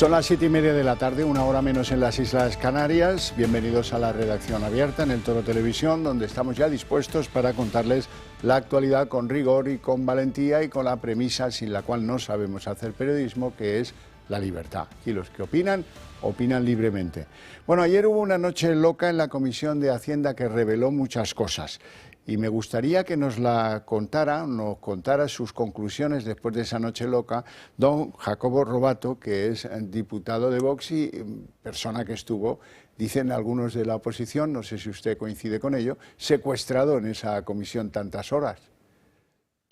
Son las 7:30 de la tarde, una hora menos en las Islas Canarias. Bienvenidos a la redacción abierta en el Toro Televisión, donde estamos ya dispuestos para contarles la actualidad con rigor y con valentía y con la premisa sin la cual no sabemos hacer periodismo, que es la libertad. Y los que opinan, opinan libremente. Bueno, ayer hubo una noche loca en la Comisión de Hacienda que reveló muchas cosas. Y me gustaría que nos contara sus conclusiones después de esa noche loca, don Jacobo Robato, que es diputado de Vox y persona que estuvo, dicen algunos de la oposición, no sé si usted coincide con ello, secuestrado en esa comisión tantas horas.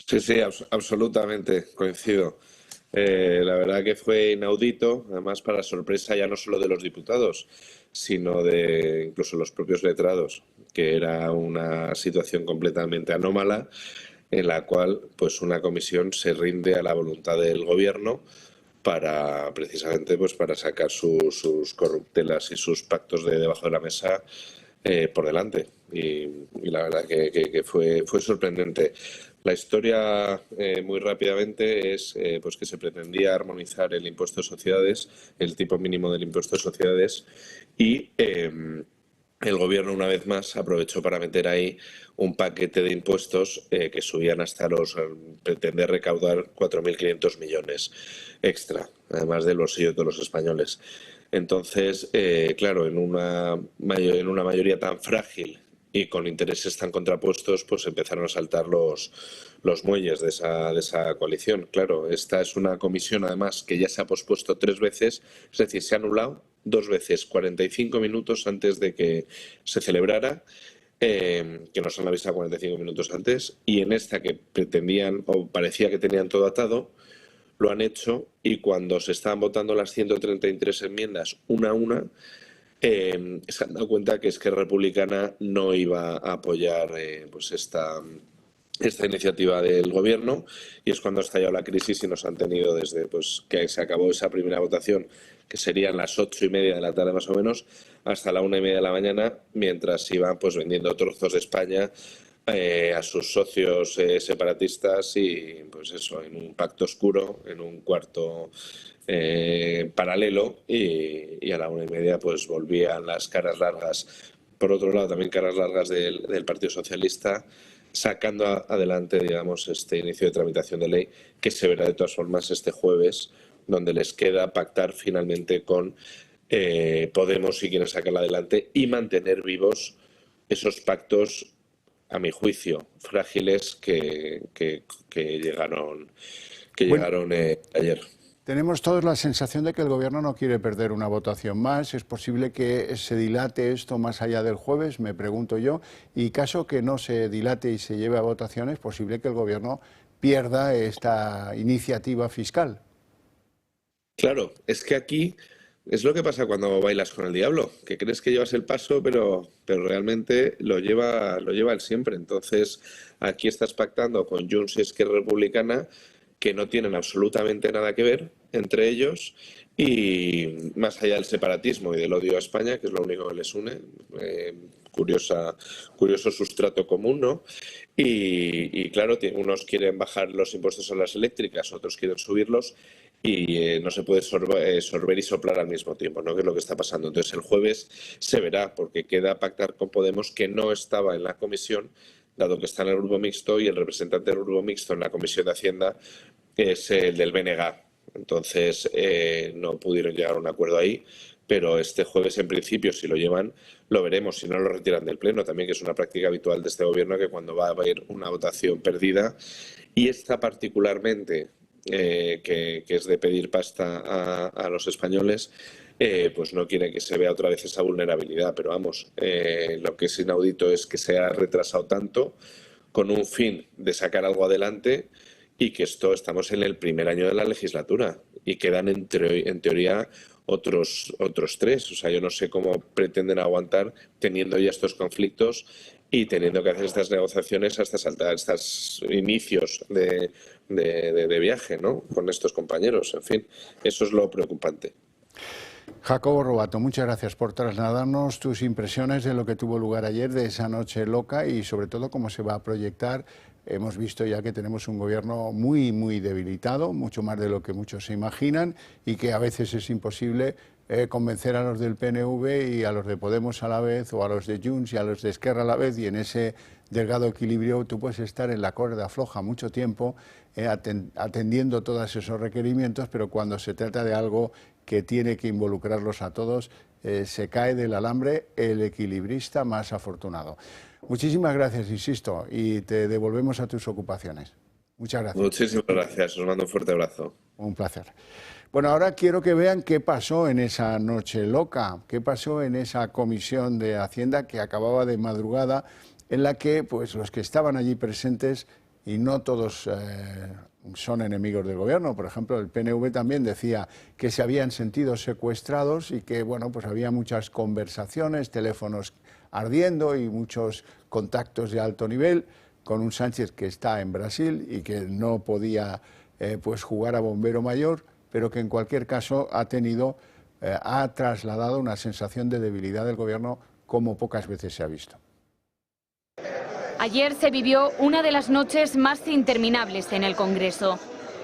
Sí, absolutamente, coincido. La verdad que fue inaudito, además para sorpresa ya no solo de los diputados, sino de incluso los propios letrados, que era una situación completamente anómala en la cual pues una comisión se rinde a la voluntad del gobierno para precisamente pues para sacar sus corruptelas y sus pactos de debajo de la mesa por delante. Y la verdad que fue sorprendente. La historia, muy rápidamente, es pues que se pretendía armonizar el impuesto de sociedades, el tipo mínimo del impuesto de sociedades, y el gobierno, una vez más, aprovechó para meter ahí un paquete de impuestos que subían hasta pretender recaudar 4.500 millones extra, además del bolsillo de todos los españoles. Entonces, claro, en una mayoría tan frágil y con intereses tan contrapuestos, pues empezaron a saltar los muelles de esa coalición. Claro, esta es una comisión, además, que ya se ha pospuesto 3 veces, es decir, se ha anulado 2 veces, 45 minutos antes de que se celebrara, que nos han avisado 45 minutos antes, y en esta que pretendían, o parecía que tenían todo atado, lo han hecho, y cuando se estaban votando las 133 enmiendas una a una, se han dado cuenta que Esquerra Republicana no iba a apoyar pues esta iniciativa del gobierno, y es cuando ha estallado la crisis y nos han tenido desde pues que se acabó esa primera votación, que serían las 8:30 de la tarde más o menos, hasta la 1:30 de la mañana, mientras iban pues vendiendo trozos de España a sus socios separatistas, y pues eso, en un pacto oscuro, en un cuarto paralelo, y a la 1:30 pues volvían las caras largas. Por otro lado, también caras largas del Partido Socialista, sacando adelante, digamos, este inicio de tramitación de ley, que se verá de todas formas este jueves, donde les queda pactar finalmente con Podemos, si quieren sacarla adelante, y mantener vivos esos pactos, a mi juicio, frágiles que llegaron ayer. Tenemos todos la sensación de que el gobierno no quiere perder una votación más. ¿Es posible que se dilate esto más allá del jueves? Me pregunto yo. Y caso que no se dilate y se lleve a votación, ¿es posible que el gobierno pierda esta iniciativa fiscal? Claro, es que aquí es lo que pasa cuando bailas con el diablo, que crees que llevas el paso, pero realmente lo lleva él siempre. Entonces, aquí estás pactando con Junts y Esquerra Republicana, que no tienen absolutamente nada que ver entre ellos, y más allá del separatismo y del odio a España, que es lo único que les une, curioso sustrato común, ¿no? Y claro, unos quieren bajar los impuestos a las eléctricas, otros quieren subirlos, y no se puede sorber y soplar al mismo tiempo, ¿no? Que es lo que está pasando. Entonces el jueves se verá, porque queda pactar con Podemos, que no estaba en la comisión, dado que está en el grupo mixto, y el representante del grupo mixto en la Comisión de Hacienda es el del BNG. Entonces no pudieron llegar a un acuerdo ahí, pero este jueves, en principio, si lo llevan, lo veremos. Si no, lo retiran del Pleno también, que es una práctica habitual de este gobierno, que cuando va a haber una votación perdida, y esta particularmente, que es de pedir pasta a los españoles, pues no quiere que se vea otra vez esa vulnerabilidad. Pero vamos, lo que es inaudito es que se ha retrasado tanto con un fin de sacar algo adelante, y que estamos en el primer año de la legislatura y quedan en teoría otros 3. O sea, yo no sé cómo pretenden aguantar teniendo ya estos conflictos y teniendo que hacer estas negociaciones hasta estos inicios de viaje, ¿no? Con estos compañeros. En fin, eso es lo preocupante. Jacobo Robato, muchas gracias por trasladarnos tus impresiones de lo que tuvo lugar ayer, de esa noche loca y sobre todo cómo se va a proyectar. Hemos visto ya que tenemos un gobierno muy debilitado, mucho más de lo que muchos se imaginan y que a veces es imposible convencer a los del PNV y a los de Podemos a la vez o a los de Junts y a los de Esquerra a la vez, y en ese delgado equilibrio tú puedes estar en la cuerda floja mucho tiempo atendiendo todos esos requerimientos, pero cuando se trata de algo que tiene que involucrarlos a todos, se cae del alambre el equilibrista más afortunado. Muchísimas gracias, insisto, y te devolvemos a tus ocupaciones. Muchas gracias. Muchísimas gracias, os mando un fuerte abrazo. Un placer. Bueno, ahora quiero que vean qué pasó en esa noche loca, qué pasó en esa comisión de Hacienda que acababa de madrugada, en la que pues los que estaban allí presentes, y no todos son enemigos del gobierno, por ejemplo, el PNV también decía que se habían sentido secuestrados y que bueno, pues había muchas conversaciones, teléfonos ardiendo y muchos contactos de alto nivel con un Sánchez que está en Brasil y que no podía pues jugar a bombero mayor, pero que en cualquier caso ha trasladado una sensación de debilidad del gobierno como pocas veces se ha visto. Ayer se vivió una de las noches más interminables en el Congreso.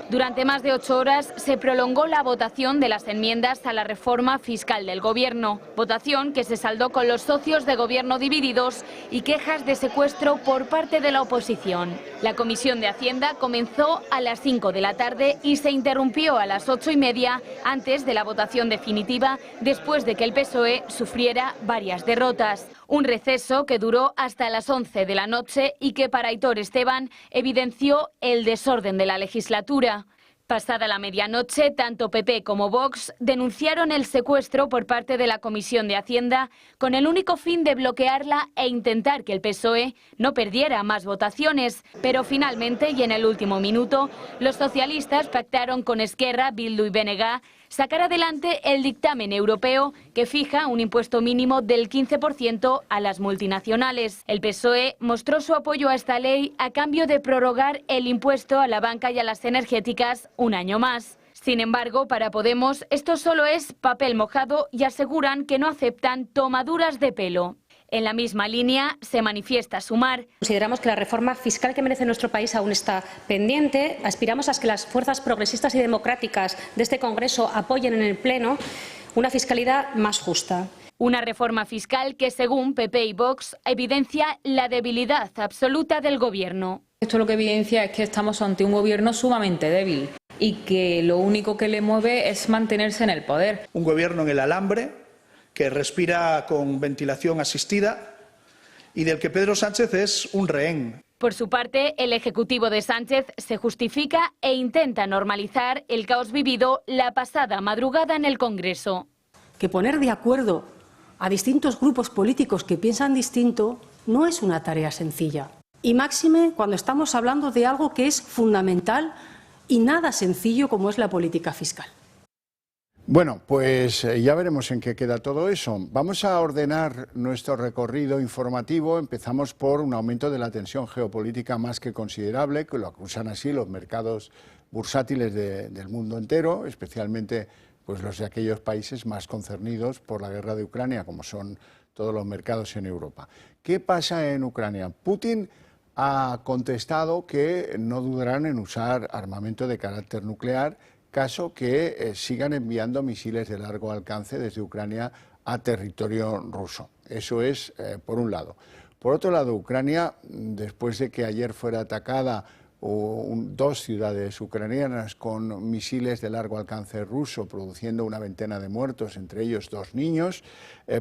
Durante más de 8 horas se prolongó la votación de las enmiendas a la reforma fiscal del Gobierno, votación que se saldó con los socios de Gobierno divididos y quejas de secuestro por parte de la oposición. La Comisión de Hacienda comenzó a las 5 de la tarde y se interrumpió a las 8:30 antes de la votación definitiva, después de que el PSOE sufriera varias derrotas. Un receso que duró hasta las 11 de la noche y que para Aitor Esteban evidenció el desorden de la legislatura. Pasada la medianoche, tanto PP como Vox denunciaron el secuestro por parte de la Comisión de Hacienda con el único fin de bloquearla e intentar que el PSOE no perdiera más votaciones. Pero finalmente, y en el último minuto, los socialistas pactaron con Esquerra, Bildu y BNG sacar adelante el dictamen europeo que fija un impuesto mínimo del 15% a las multinacionales. El PSOE mostró su apoyo a esta ley a cambio de prorrogar el impuesto a la banca y a las energéticas un año más. Sin embargo, para Podemos esto solo es papel mojado y aseguran que no aceptan tomaduras de pelo. En la misma línea se manifiesta Sumar. Consideramos que la reforma fiscal que merece nuestro país aún está pendiente. Aspiramos a que las fuerzas progresistas y democráticas de este Congreso apoyen en el Pleno una fiscalidad más justa. Una reforma fiscal que, según PP y Vox, evidencia la debilidad absoluta del Gobierno. Esto lo que evidencia es que estamos ante un Gobierno sumamente débil y que lo único que le mueve es mantenerse en el poder. Un Gobierno en el alambre, que respira con ventilación asistida y del que Pedro Sánchez es un rehén. Por su parte, el Ejecutivo de Sánchez se justifica e intenta normalizar el caos vivido la pasada madrugada en el Congreso. Que poner de acuerdo a distintos grupos políticos que piensan distinto no es una tarea sencilla. Y máxime cuando estamos hablando de algo que es fundamental y nada sencillo como es la política fiscal. Bueno, pues ya veremos en qué queda todo eso. Vamos a ordenar nuestro recorrido informativo. Empezamos por un aumento de la tensión geopolítica más que considerable, que lo acusan así los mercados bursátiles del mundo entero, especialmente pues los de aquellos países más concernidos por la guerra de Ucrania, como son todos los mercados en Europa. ¿Qué pasa en Ucrania? Putin ha contestado que no dudarán en usar armamento de carácter nuclear, caso que sigan enviando misiles de largo alcance desde Ucrania a territorio ruso. Eso es por un lado. Por otro lado, Ucrania, después de que ayer fuera atacada dos ciudades ucranianas con misiles de largo alcance ruso, produciendo una veintena de muertos, entre ellos 2 niños,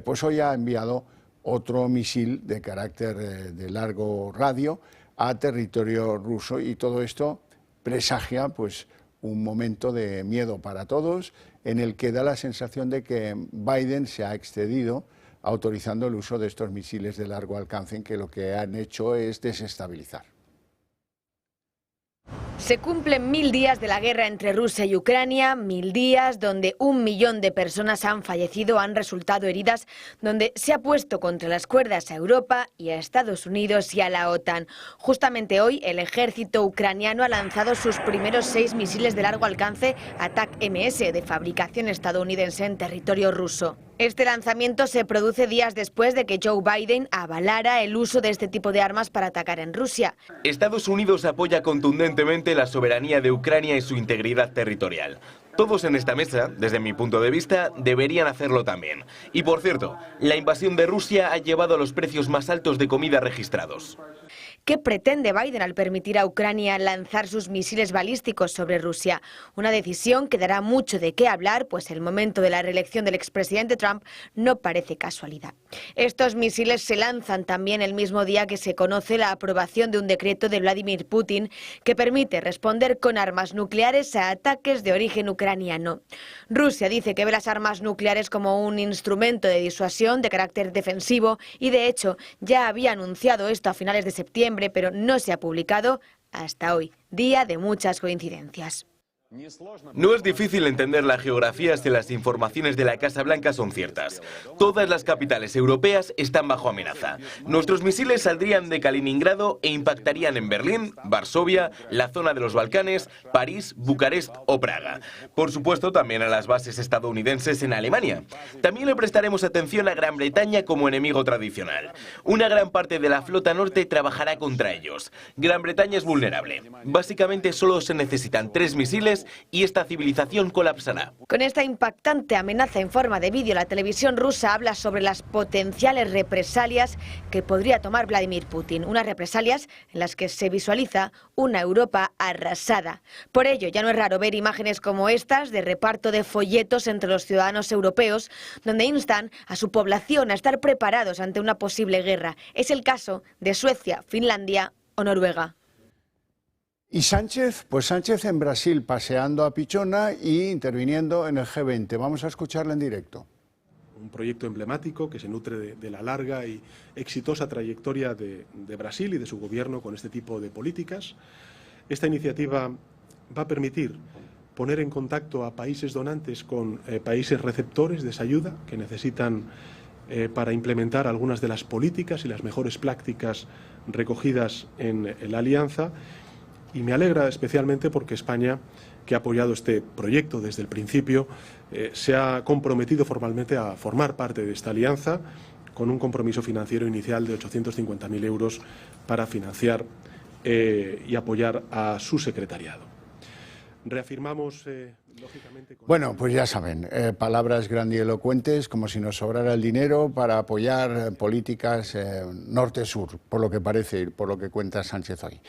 pues hoy ha enviado otro misil de carácter de largo radio a territorio ruso, y todo esto presagia pues un momento de miedo para todos, en el que da la sensación de que Biden se ha excedido autorizando el uso de estos misiles de largo alcance, en que lo que han hecho es desestabilizar. Se cumplen 1000 días de la guerra entre Rusia y Ucrania, 1000 días donde 1 millón de personas han fallecido, han resultado heridas, donde se ha puesto contra las cuerdas a Europa y a Estados Unidos y a la OTAN. Justamente hoy el ejército ucraniano ha lanzado sus primeros 6 misiles de largo alcance ATAK-MS de fabricación estadounidense en territorio ruso. Este lanzamiento se produce días después de que Joe Biden avalara el uso de este tipo de armas para atacar en Rusia. Estados Unidos apoya contundentemente la soberanía de Ucrania y su integridad territorial. Todos en esta mesa, desde mi punto de vista, deberían hacerlo también. Y por cierto, la invasión de Rusia ha llevado a los precios más altos de comida registrados. ¿Qué pretende Biden al permitir a Ucrania lanzar sus misiles balísticos sobre Rusia? Una decisión que dará mucho de qué hablar, pues el momento de la reelección del expresidente Trump no parece casualidad. Estos misiles se lanzan también el mismo día que se conoce la aprobación de un decreto de Vladimir Putin que permite responder con armas nucleares a ataques de origen ucraniano. Rusia dice que ve las armas nucleares como un instrumento de disuasión de carácter defensivo y, de hecho, ya había anunciado esto a finales de septiembre, pero no se ha publicado hasta hoy, día de muchas coincidencias. No es difícil entender la geografía si las informaciones de la Casa Blanca son ciertas. Todas las capitales europeas están bajo amenaza. Nuestros misiles saldrían de Kaliningrado e impactarían en Berlín, Varsovia, la zona de los Balcanes, París, Bucarest o Praga. Por supuesto, también a las bases estadounidenses en Alemania. También le prestaremos atención a Gran Bretaña como enemigo tradicional. Una gran parte de la flota norte trabajará contra ellos. Gran Bretaña es vulnerable. Básicamente solo se necesitan 3 misiles y esta civilización colapsará. Con esta impactante amenaza en forma de vídeo, la televisión rusa habla sobre las potenciales represalias que podría tomar Vladimir Putin. Unas represalias en las que se visualiza una Europa arrasada. Por ello, ya no es raro ver imágenes como estas de reparto de folletos entre los ciudadanos europeos, donde instan a su población a estar preparados ante una posible guerra. Es el caso de Suecia, Finlandia o Noruega. ¿Y Sánchez? Pues Sánchez en Brasil paseando a pichona y interviniendo en el G20. Vamos a escucharle en directo. Un proyecto emblemático que se nutre de la larga y exitosa trayectoria de Brasil y de su gobierno con este tipo de políticas. Esta iniciativa va a permitir poner en contacto a países donantes con países receptores de esa ayuda que necesitan para implementar algunas de las políticas y las mejores prácticas recogidas en la alianza. Y me alegra especialmente porque España, que ha apoyado este proyecto desde el principio, se ha comprometido formalmente a formar parte de esta alianza con un compromiso financiero inicial de 850.000 euros para financiar y apoyar a su secretariado. Reafirmamos, lógicamente... Bueno, pues ya saben, palabras grandilocuentes, como si nos sobrara el dinero para apoyar políticas norte-sur, por lo que parece, por lo que cuenta Sánchez hoy.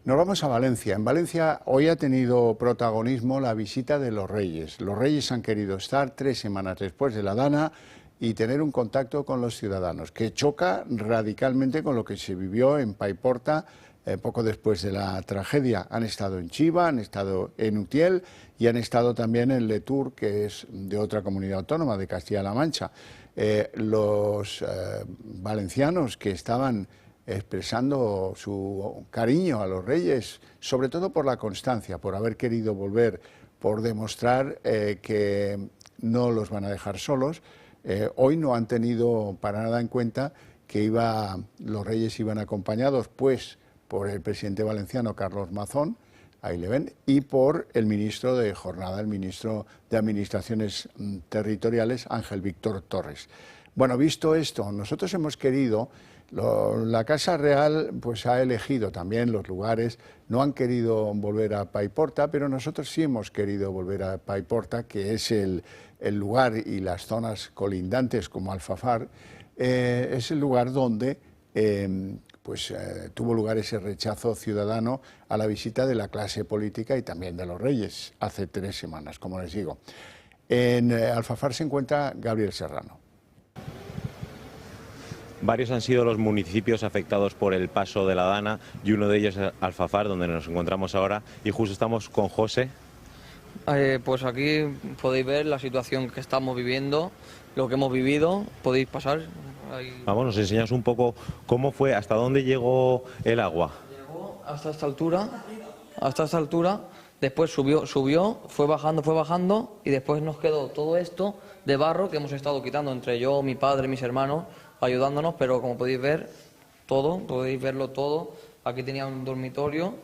Nos vamos a Valencia. En Valencia hoy ha tenido protagonismo la visita de los Reyes. Los Reyes han querido estar 3 semanas después de la Dana y tener un contacto con los ciudadanos, que choca radicalmente con lo que se vivió en Paiporta poco después de la tragedia. Han estado en Chiva, han estado en Utiel y han estado también en Letur, que es de otra comunidad autónoma, de Castilla-La Mancha. Los valencianos que estaban expresando su cariño a los Reyes, sobre todo por la constancia, por haber querido volver, por demostrar que no los van a dejar solos. Hoy no han tenido para nada en cuenta que los Reyes iban acompañados pues por el presidente valenciano Carlos Mazón, ahí le ven, y por el ministro de Jornada, el ministro de Administraciones Territoriales, Ángel Víctor Torres. Bueno, visto esto, nosotros hemos querido... La Casa Real pues ha elegido también los lugares, no han querido volver a Paiporta, pero nosotros sí hemos querido volver a Paiporta, que es el lugar y las zonas colindantes como Alfafar, es el lugar donde tuvo lugar ese rechazo ciudadano a la visita de la clase política y también de los Reyes, hace 3 semanas, como les digo. En Alfafar se encuentra Gabriel Serrano. Varios han sido los municipios afectados por el paso de la Dana y uno de ellos es Alfafar, donde nos encontramos ahora, y justo estamos con José. Pues aquí podéis ver la situación que estamos viviendo, lo que hemos vivido, podéis pasar. Vamos, nos enseñas un poco cómo fue, hasta dónde llegó el agua. Llegó hasta esta altura hasta esta altura. Después subió, fue bajando y después nos quedó todo esto de barro que hemos estado quitando entre yo, mi padre, mis hermanos, ayudándonos, pero como podéis ver, podéis verlo todo. Aquí tenía un dormitorio,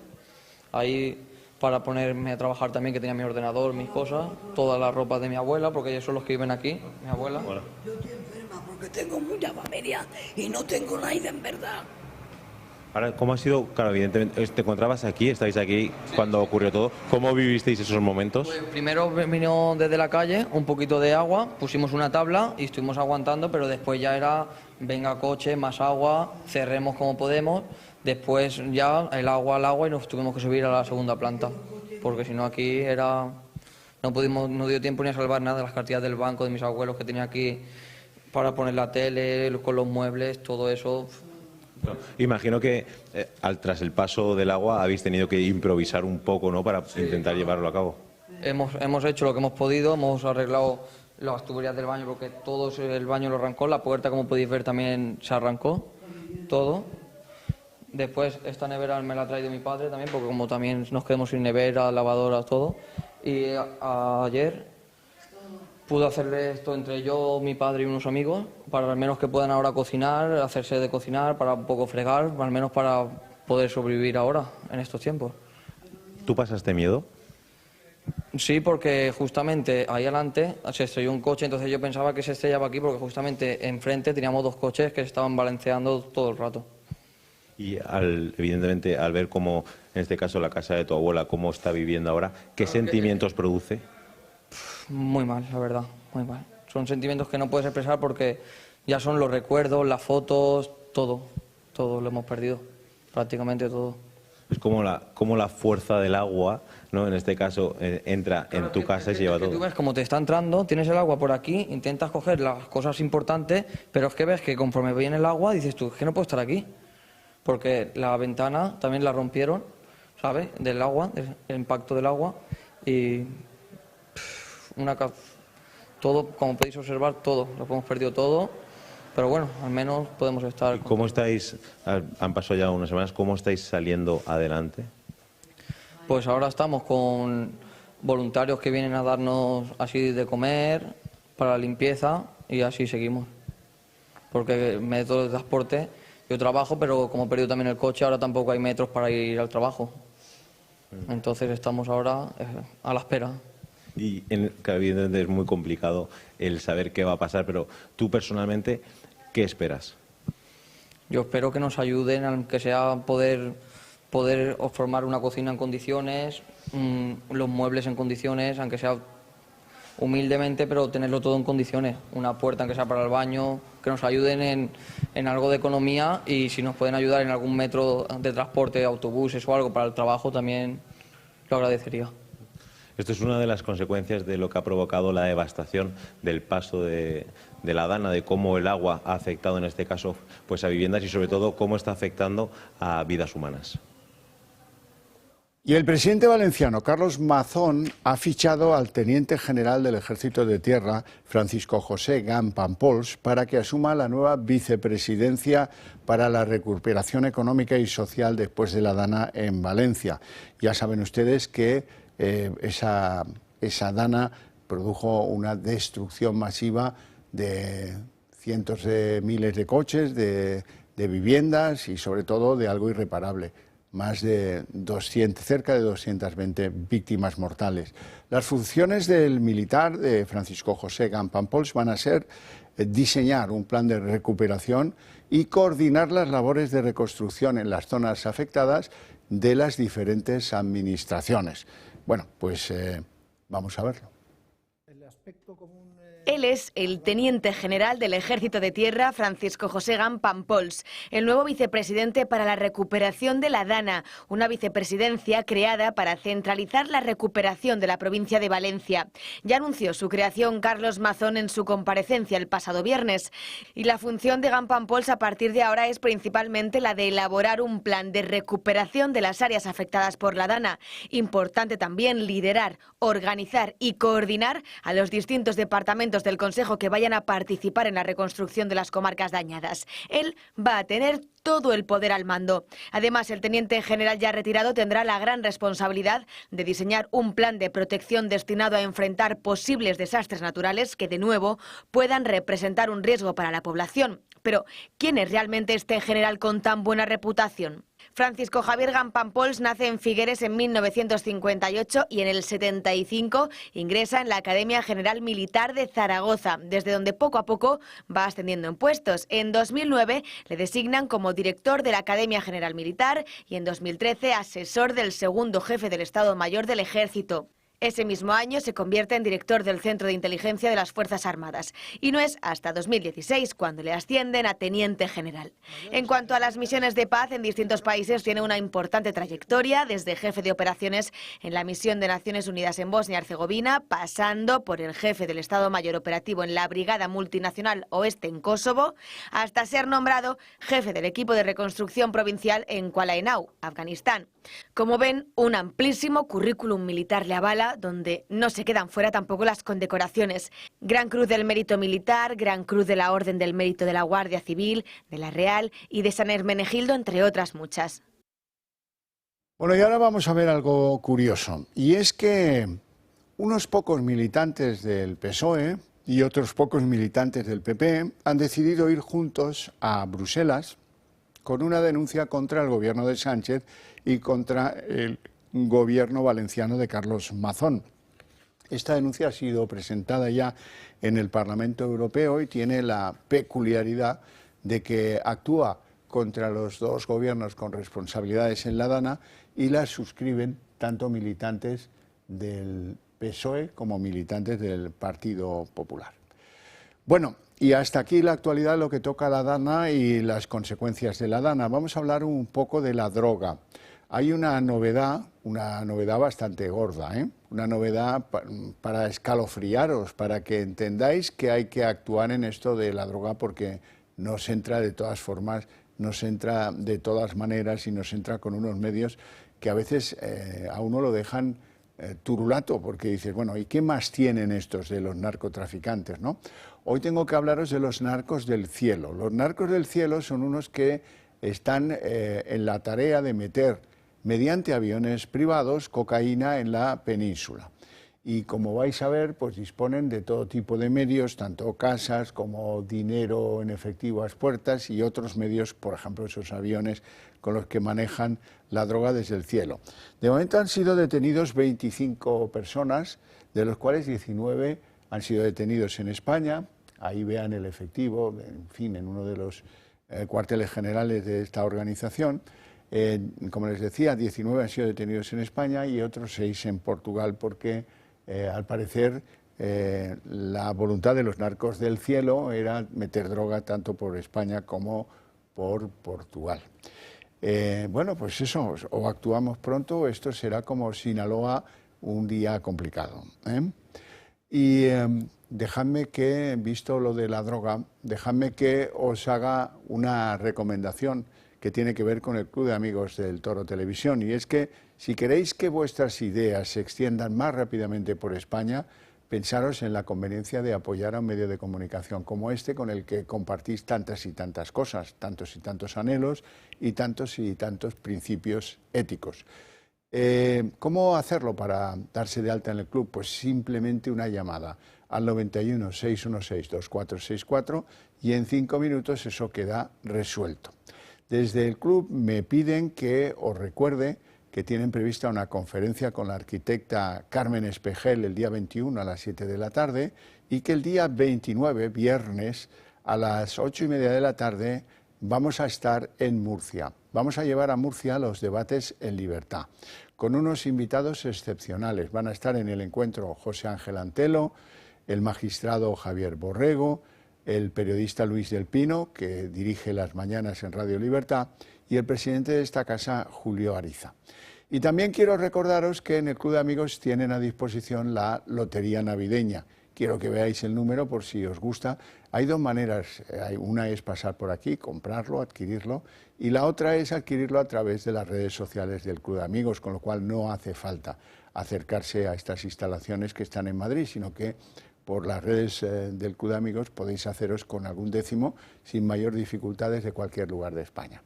ahí para ponerme a trabajar también, que tenía mi ordenador, mis cosas, toda la ropa de mi abuela, porque ellos son los que viven aquí, mi abuela. Hola. Yo estoy enferma porque tengo mucha familia y no tengo nadie en verdad. Ahora, ¿cómo ha sido? Claro, evidentemente, te encontrabas aquí, estáis aquí cuando ocurrió todo. ¿Cómo vivisteis esos momentos? Pues primero vino desde la calle un poquito de agua, pusimos una tabla y estuvimos aguantando, pero después ya era, venga coche, más agua, cerremos como podemos. Después ya el agua al agua y nos tuvimos que subir a la segunda planta, porque si no aquí era... No dio tiempo ni a salvar nada, las cartillas del banco de mis abuelos que tenía aquí para poner la tele, con los muebles, todo eso... No, imagino que tras el paso del agua habéis tenido que improvisar un poco, ¿no?, para intentar llevarlo a cabo. Hemos hecho lo que hemos podido, hemos arreglado las tuberías del baño porque todo el baño lo arrancó, la puerta, como podéis ver, también se arrancó, todo. Después esta nevera me la ha traído mi padre también, porque como también nos quedamos sin nevera, lavadora, todo. Y ayer pude hacerle esto entre yo, mi padre y unos amigos, para al menos que puedan ahora cocinar, hacerse de cocinar, para un poco fregar, al menos para poder sobrevivir ahora, en estos tiempos. ¿Tú pasaste miedo? Sí, porque justamente ahí adelante se estrelló un coche, entonces yo pensaba que se estrellaba aquí porque justamente enfrente teníamos dos coches que se estaban balanceando todo el rato. Y evidentemente al ver cómo, en este caso, la casa de tu abuela, cómo está viviendo ahora, ¿qué sentimientos produce? Muy mal, la verdad, muy mal. Son sentimientos que no puedes expresar porque ya son los recuerdos, las fotos, todo lo hemos perdido, prácticamente todo. Es como la fuerza del agua, ¿no?, en este caso, entra en tu casa y se lleva todo. Tú ves cómo te está entrando, tienes el agua por aquí, intentas coger las cosas importantes, pero es que ves que conforme viene el agua dices tú, es que no puedo estar aquí. Porque la ventana también la rompieron, ¿sabes?, del agua, del impacto del agua, y todo, como podéis observar, todo, lo hemos perdido todo, pero bueno, al menos podemos estar... ¿Cómo estáis, han pasado ya unas semanas, cómo estáis saliendo adelante? Pues ahora estamos con voluntarios que vienen a darnos así de comer, para la limpieza, y así seguimos. Porque el método de transporte... Yo trabajo, pero como he perdido también el coche, ahora tampoco hay metros para ir al trabajo. Entonces estamos ahora a la espera. Y evidentemente es muy complicado el saber qué va a pasar, pero tú personalmente, ¿qué esperas? Yo espero que nos ayuden, aunque sea poder formar una cocina en condiciones, los muebles en condiciones, aunque sea humildemente, pero tenerlo todo en condiciones. Una puerta, aunque sea para el baño, que nos ayuden en algo de economía, y si nos pueden ayudar en algún metro de transporte, autobuses o algo para el trabajo, también lo agradecería. Esto es una de las consecuencias de lo que ha provocado la devastación del paso de la Dana, de cómo el agua ha afectado en este caso pues a viviendas y sobre todo cómo está afectando a vidas humanas. Y el presidente valenciano, Carlos Mazón, ha fichado al teniente general del Ejército de Tierra, Francisco José Gam Pampols, para que asuma la nueva vicepresidencia para la recuperación económica y social después de la Dana en Valencia. Ya saben ustedes que esa Dana produjo una destrucción masiva de cientos de miles de coches, de viviendas y sobre todo de algo irreparable. Más de cerca de 220 víctimas mortales. Las funciones del militar de Francisco José Gam Pampols van a ser diseñar un plan de recuperación y coordinar las labores de reconstrucción en las zonas afectadas de las diferentes administraciones. Bueno, pues vamos a verlo. Él es el teniente general del Ejército de Tierra, Francisco José Gam Pampols, el nuevo vicepresidente para la recuperación de la Dana, una vicepresidencia creada para centralizar la recuperación de la provincia de Valencia. Ya anunció su creación Carlos Mazón en su comparecencia el pasado viernes. Y la función de Gam Pampols a partir de ahora es principalmente la de elaborar un plan de recuperación de las áreas afectadas por la Dana. Importante también liderar, organizar y coordinar a los distintos departamentos ayuntamientos del Concejo que vayan a participar en la reconstrucción de las comarcas dañadas. Él va a tener todo el poder al mando. Además, el teniente general ya retirado tendrá la gran responsabilidad de diseñar un plan de protección destinado a enfrentar posibles desastres naturales que, de nuevo, puedan representar un riesgo para la población. Pero, ¿quién es realmente este general con tan buena reputación? Francisco Javier Gampampols nace en Figueres en 1958 y en el 75 ingresa en la Academia General Militar de Zaragoza, desde donde poco a poco va ascendiendo en puestos. En 2009 le designan como director de la Academia General Militar y en 2013 asesor del segundo jefe del Estado Mayor del Ejército. Ese mismo año se convierte en director del Centro de Inteligencia de las Fuerzas Armadas y no es hasta 2016 cuando le ascienden a teniente general. En cuanto a las misiones de paz en distintos países, tiene una importante trayectoria, desde jefe de operaciones en la misión de Naciones Unidas en Bosnia y Herzegovina, pasando por el jefe del Estado Mayor Operativo en la Brigada Multinacional Oeste en Kosovo, hasta ser nombrado jefe del equipo de reconstrucción provincial en Kuala Lumpur, Afganistán. Como ven, un amplísimo currículum militar le avala, donde no se quedan fuera tampoco las condecoraciones. Gran Cruz del Mérito Militar, Gran Cruz de la Orden del Mérito de la Guardia Civil, de la Real y de San Hermenegildo, entre otras muchas. Bueno, y ahora vamos a ver algo curioso, y es que unos pocos militantes del PSOE y otros pocos militantes del PP han decidido ir juntos a Bruselas con una denuncia contra el gobierno de Sánchez y contra el gobierno valenciano de Carlos Mazón. Esta denuncia ha sido presentada ya en el Parlamento Europeo y tiene la peculiaridad de que actúa contra los dos gobiernos con responsabilidades en la DANA y las suscriben tanto militantes del PSOE como militantes del Partido Popular. Bueno, y hasta aquí la actualidad, lo que toca a la DANA y las consecuencias de la DANA. Vamos a hablar un poco de la droga. Hay una novedad bastante gorda, una novedad para escalofriaros, para que entendáis que hay que actuar en esto de la droga porque nos entra de todas formas, nos entra de todas maneras y nos entra con unos medios que a veces a uno lo dejan turulato, porque dices, bueno, ¿y qué más tienen estos de los narcotraficantes, no? Hoy tengo que hablaros de los narcos del cielo. Los narcos del cielo son unos que están en la tarea de meter, mediante aviones privados, cocaína en la península. Y como vais a ver, pues disponen de todo tipo de medios, tanto casas como dinero en efectivo a las puertas y otros medios, por ejemplo, esos aviones con los que manejan la droga desde el cielo. De momento han sido detenidos 25 personas, de los cuales 19 han sido detenidos en España. Ahí vean el efectivo, en fin, en uno de los cuarteles generales de esta organización. Como les decía, 19 han sido detenidos en España y otros 6 en Portugal, porque al parecer la voluntad de los narcos del cielo era meter droga tanto por España como por Portugal. Bueno, pues eso, o actuamos pronto o esto será como Sinaloa, un día complicado. Y dejadme que, visto lo de la droga, dejadme que os haga una recomendación que tiene que ver con el Club de Amigos del Toro Televisión, y es que si queréis que vuestras ideas se extiendan más rápidamente por España, pensaros en la conveniencia de apoyar a un medio de comunicación como este, con el que compartís tantas y tantas cosas, tantos y tantos anhelos y tantos principios éticos. ¿Cómo hacerlo para darse de alta en el club? Pues simplemente una llamada al 91 616 2464 y en 5 minutos eso queda resuelto. Desde el club me piden que os recuerde que tienen prevista una conferencia con la arquitecta Carmen Espejel el día 21 a las 7 de la tarde y que el día 29, viernes, a las 8:30 de la tarde, vamos a estar en Murcia. Vamos a llevar a Murcia los debates en libertad, con unos invitados excepcionales. Van a estar en el encuentro José Ángel Antelo, el magistrado Javier Borrego, el periodista Luis del Pino, que dirige las mañanas en Radio Libertad, y el presidente de esta casa, Julio Ariza. Y también quiero recordaros que en el Club de Amigos tienen a disposición la lotería navideña. Quiero que veáis el número por si os gusta. Hay dos maneras. Una es pasar por aquí, comprarlo, adquirirlo, y la otra es adquirirlo a través de las redes sociales del Club de Amigos, con lo cual no hace falta acercarse a estas instalaciones que están en Madrid, sino que por las redes del CUD Amigos podéis haceros con algún décimo sin mayor dificultades de cualquier lugar de España.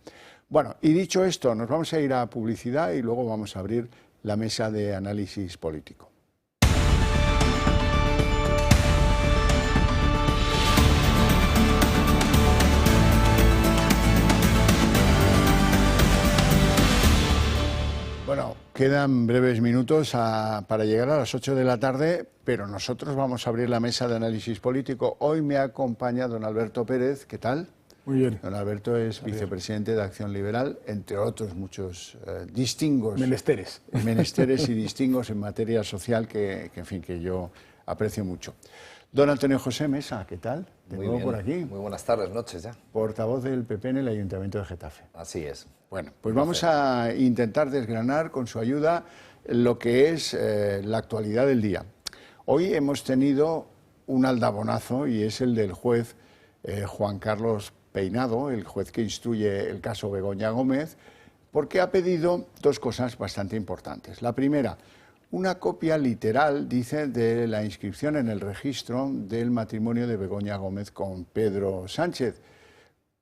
Bueno, y dicho esto, nos vamos a ir a publicidad y luego vamos a abrir la mesa de análisis político. Bueno, quedan breves minutos para llegar a las 8 de la tarde, pero nosotros vamos a abrir la mesa de análisis político. Hoy me acompaña don Alberto Pérez. ¿Qué tal? Muy bien. Don Alberto es vicepresidente de Acción Liberal, entre otros muchos distingos. Menesteres. Menesteres y distingos en materia social que yo aprecio mucho. Don Antonio José Mesa, ¿qué tal? De nuevo por aquí. Muy buenas tardes, noches ya. Portavoz del PP en el Ayuntamiento de Getafe. Así es. Bueno, pues vamos a intentar desgranar con su ayuda lo que es la actualidad del día. Hoy hemos tenido un aldabonazo y es el del juez Juan Carlos Peinado, el juez que instruye el caso Begoña Gómez, porque ha pedido dos cosas bastante importantes. La primera, una copia literal, dice, de la inscripción en el registro del matrimonio de Begoña Gómez con Pedro Sánchez,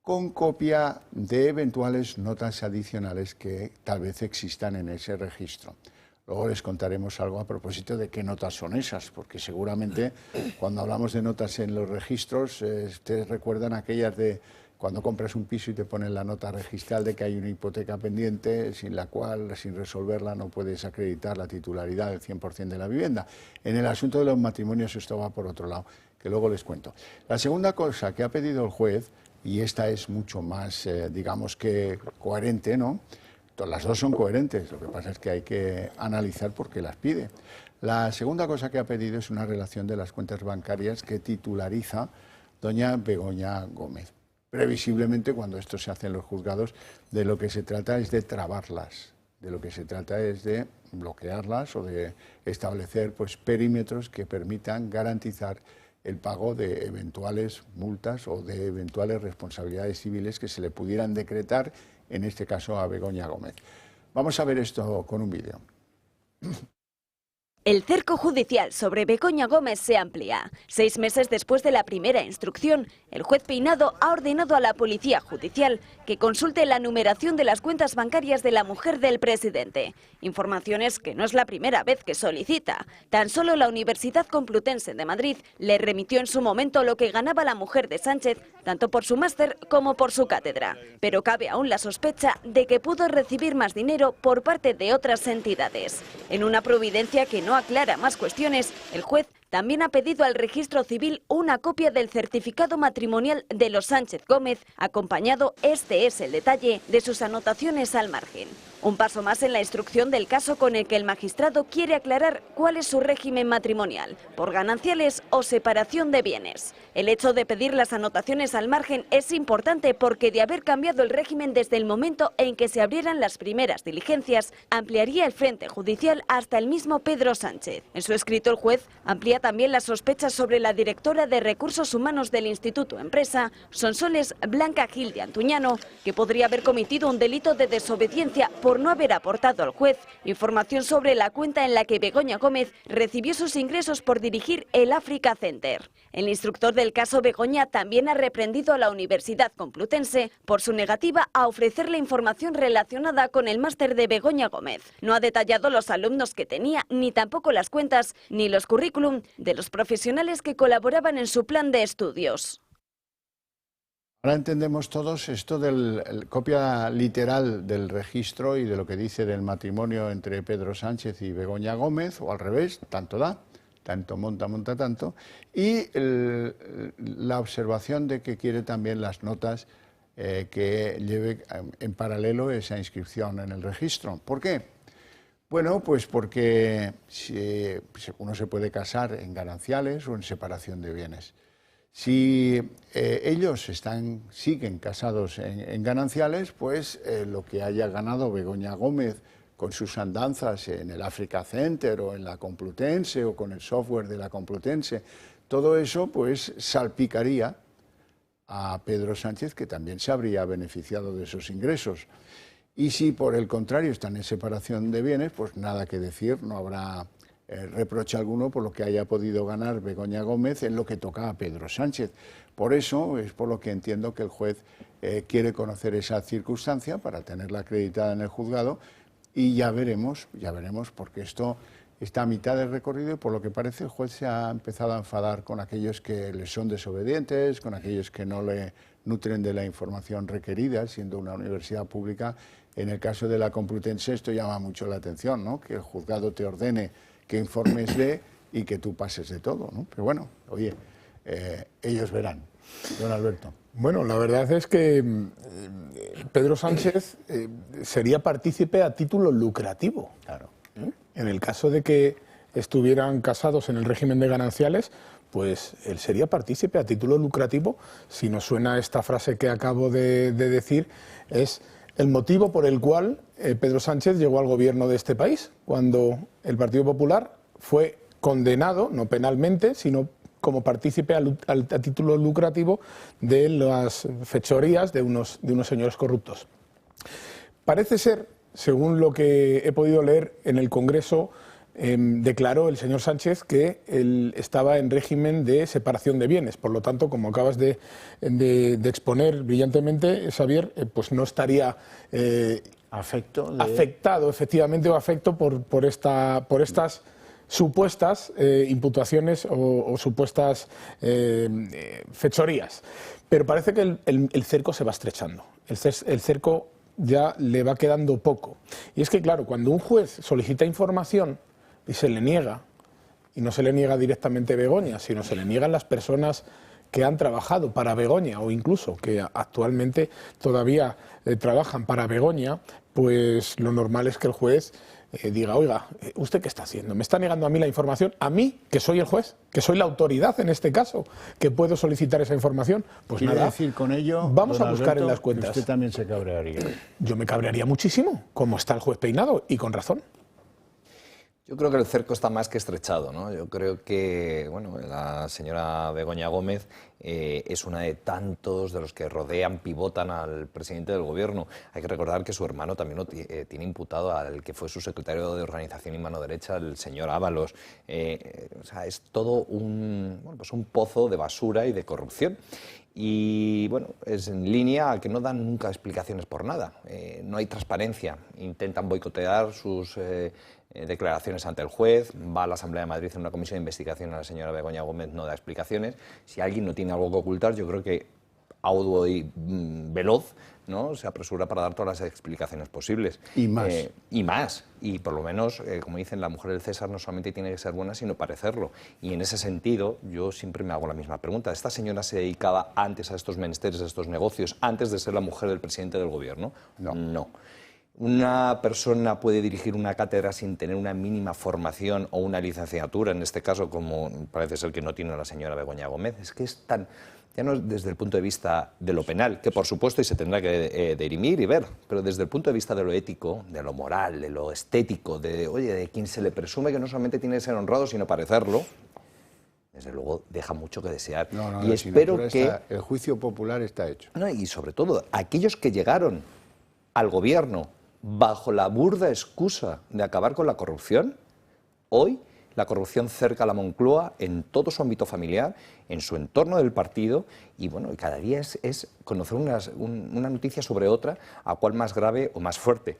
con copia de eventuales notas adicionales que tal vez existan en ese registro. Luego les contaremos algo a propósito de qué notas son esas, porque seguramente cuando hablamos de notas en los registros, ustedes recuerdan aquellas de cuando compras un piso y te ponen la nota registral de que hay una hipoteca pendiente sin la cual, sin resolverla, no puedes acreditar la titularidad del 100% de la vivienda. En el asunto de los matrimonios esto va por otro lado, que luego les cuento. La segunda cosa que ha pedido el juez, y esta es mucho más, digamos que coherente, ¿no? Las dos son coherentes, lo que pasa es que hay que analizar por qué las pide. La segunda cosa que ha pedido es una relación de las cuentas bancarias que titulariza doña Begoña Gómez. Previsiblemente, cuando esto se hace en los juzgados, de lo que se trata es de trabarlas, de lo que se trata es de bloquearlas o de establecer pues, perímetros que permitan garantizar el pago de eventuales multas o de eventuales responsabilidades civiles que se le pudieran decretar, en este caso a Begoña Gómez. Vamos a ver esto con un vídeo. El cerco judicial sobre Begoña Gómez se amplía. 6 meses después de la primera instrucción, el juez Peinado ha ordenado a la Policía Judicial que consulte la numeración de las cuentas bancarias de la mujer del presidente. Informaciones que no es la primera vez que solicita. Tan solo la Universidad Complutense de Madrid le remitió en su momento lo que ganaba la mujer de Sánchez, tanto por su máster como por su cátedra. Pero cabe aún la sospecha de que pudo recibir más dinero por parte de otras entidades. En una providencia que no aclara más cuestiones, el juez también ha pedido al registro civil una copia del certificado matrimonial de los Sánchez Gómez, acompañado, este es el detalle, de sus anotaciones al margen. Un paso más en la instrucción del caso con el que el magistrado quiere aclarar cuál es su régimen matrimonial, por gananciales o separación de bienes. El hecho de pedir las anotaciones al margen es importante porque de haber cambiado el régimen desde el momento en que se abrieran las primeras diligencias, ampliaría el frente judicial hasta el mismo Pedro Sánchez. En su escrito el juez amplía también las sospechas sobre la directora de Recursos Humanos del Instituto Empresa, Sonsoles Blanca Gil de Antuñano, que podría haber cometido un delito de desobediencia por no haber aportado al juez información sobre la cuenta en la que Begoña Gómez recibió sus ingresos por dirigir el Africa Center. El instructor del caso Begoña también ha reprendido a la Universidad Complutense por su negativa a ofrecerle información relacionada con el máster de Begoña Gómez. No ha detallado los alumnos que tenía, ni tampoco las cuentas, ni los currículum de los profesionales que colaboraban en su plan de estudios. Ahora entendemos todos esto de la copia literal del registro y de lo que dice del matrimonio entre Pedro Sánchez y Begoña Gómez, o al revés, tanto da, tanto monta, monta tanto, y la observación de que quiere también las notas que lleve en paralelo esa inscripción en el registro. ¿Por qué? Bueno, pues porque uno se puede casar en gananciales o en separación de bienes. Si ellos siguen casados en gananciales, pues lo que haya ganado Begoña Gómez con sus andanzas en el Africa Center o en la Complutense o con el software de la Complutense, todo eso pues salpicaría a Pedro Sánchez, que también se habría beneficiado de esos ingresos. Y si por el contrario están en separación de bienes, pues nada que decir, no habrá reproche alguno por lo que haya podido ganar Begoña Gómez en lo que toca a Pedro Sánchez. Por eso es por lo que entiendo que el juez quiere conocer esa circunstancia para tenerla acreditada en el juzgado y ya veremos, porque esto está a mitad del recorrido y por lo que parece el juez se ha empezado a enfadar con aquellos que le son desobedientes, con aquellos que no le nutren de la información requerida, siendo una universidad pública. En el caso de la Complutense esto llama mucho la atención, ¿no? Que el juzgado te ordene que informes de y que tú pases de todo, ¿no? Pero bueno, oye, ellos verán. Don Alberto. Bueno, la verdad es que Pedro Sánchez sería partícipe a título lucrativo. Claro. En el caso de que estuvieran casados en el régimen de gananciales, pues él sería partícipe a título lucrativo. Si nos suena esta frase que acabo de decir, es el motivo por el cual Pedro Sánchez llegó al gobierno de este país, cuando el Partido Popular fue condenado, no penalmente, sino como partícipe a título lucrativo de las fechorías de unos señores corruptos. Parece ser, según lo que he podido leer en el Congreso, declaró el señor Sánchez que él estaba en régimen de separación de bienes. Por lo tanto, como acabas de exponer brillantemente, Xavier, pues no estaría afectado efectivamente o afecto por estas supuestas imputaciones o supuestas fechorías. Pero parece que el cerco se va estrechando. El cerco ya le va quedando poco. Y es que, claro, cuando un juez solicita información y se le niega, y no se le niega directamente a Begoña, sino se le niegan las personas que han trabajado para Begoña o incluso que actualmente todavía trabajan para Begoña, pues lo normal es que el juez diga, oiga, ¿usted qué está haciendo? ¿Me está negando a mí la información? ¿A mí, que soy el juez, que soy la autoridad en este caso, que puedo solicitar esa información? Pues ¿quiere nada, decir con ello, vamos don a buscar Alberto, en las cuentas. que usted también se cabrearía? Yo me cabrearía muchísimo, como está el juez peinado, y con razón. Yo creo que el cerco está más que estrechado, ¿no? Yo creo que, bueno, la señora Begoña Gómez es una de tantos de los que rodean, pivotan al presidente del gobierno. Hay que recordar que su hermano también lo tiene imputado al que fue su secretario de organización y mano derecha, el señor Ábalos. O sea, es todo un pozo de basura y de corrupción. Y bueno, es en línea a que no dan nunca explicaciones por nada. No hay transparencia. Intentan boicotear sus declaraciones ante el juez. Va a la Asamblea de Madrid en una comisión de investigación, a la señora Begoña Gómez no da explicaciones. Si alguien no tiene algo que ocultar, yo creo que audo y veloz, ¿no? Se apresura para dar todas las explicaciones posibles. Y más. Y por lo menos, como dicen, la mujer del César no solamente tiene que ser buena, sino parecerlo. Y en ese sentido, yo siempre me hago la misma pregunta. ¿Esta señora se dedicaba antes a estos menesteres, a estos negocios, antes de ser la mujer del presidente del gobierno? No. Una persona puede dirigir una cátedra sin tener una mínima formación o una licenciatura, en este caso, como parece ser que no tiene la señora Begoña Gómez. Es que es tan... Ya no desde el punto de vista de lo penal, que por supuesto y se tendrá que dirimir y ver, pero desde el punto de vista de lo ético, de lo moral, de lo estético, de quien se le presume que no solamente tiene que ser honrado, sino parecerlo, desde luego deja mucho que desear. No, y espero que... el juicio popular está hecho. No, y sobre todo, aquellos que llegaron al gobierno bajo la burda excusa de acabar con la corrupción, hoy la corrupción cerca a la Moncloa en todo su ámbito familiar, en su entorno del partido, y bueno, cada día es conocer una noticia sobre otra, a cuál más grave o más fuerte.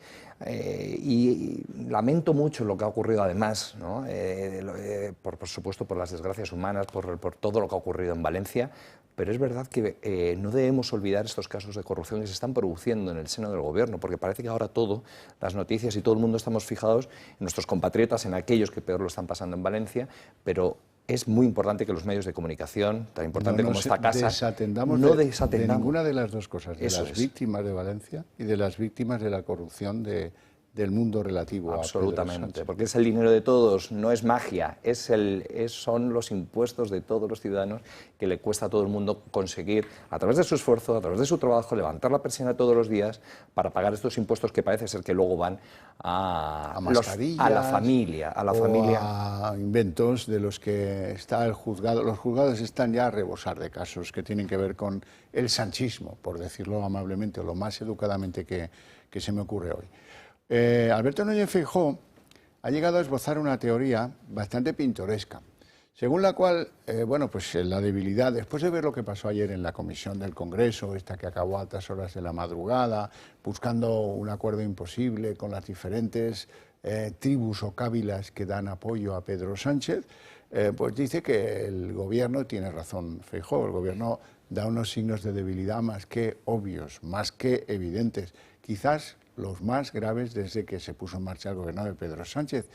Y lamento mucho lo que ha ocurrido además, ¿no? Por supuesto por las desgracias humanas, por todo lo que ha ocurrido en Valencia, pero es verdad que no debemos olvidar estos casos de corrupción que se están produciendo en el seno del gobierno, porque parece que ahora las noticias y todo el mundo estamos fijados en nuestros compatriotas, en aquellos que peor lo están pasando en Valencia, pero es muy importante que los medios de comunicación, tan importante como esta casa, no desatendamos de ninguna de las dos cosas, de Eso las es. víctimas de Valencia y de las víctimas de la corrupción del mundo relativo a Pedro Absolutamente, Sánchez. porque es el dinero de todos, no es magia, son los impuestos de todos los ciudadanos que le cuesta a todo el mundo conseguir, a través de su esfuerzo, a través de su trabajo, levantar la persiana todos los días para pagar estos impuestos que parece ser que luego van a la familia. A inventos de los que está el juzgado. Los juzgados están ya a rebosar de casos que tienen que ver con el sanchismo, por decirlo amablemente, o lo más educadamente que se me ocurre hoy. Alberto Núñez Feijóo ha llegado a esbozar una teoría bastante pintoresca, según la cual, bueno, pues la debilidad, después de ver lo que pasó ayer en la comisión del Congreso, esta que acabó a altas horas de la madrugada, buscando un acuerdo imposible con las diferentes tribus o cávilas que dan apoyo a Pedro Sánchez, pues dice que el gobierno tiene razón Feijóo, el gobierno da unos signos de debilidad más que obvios, más que evidentes, quizás los más graves desde que se puso en marcha el gobierno de Pedro Sánchez,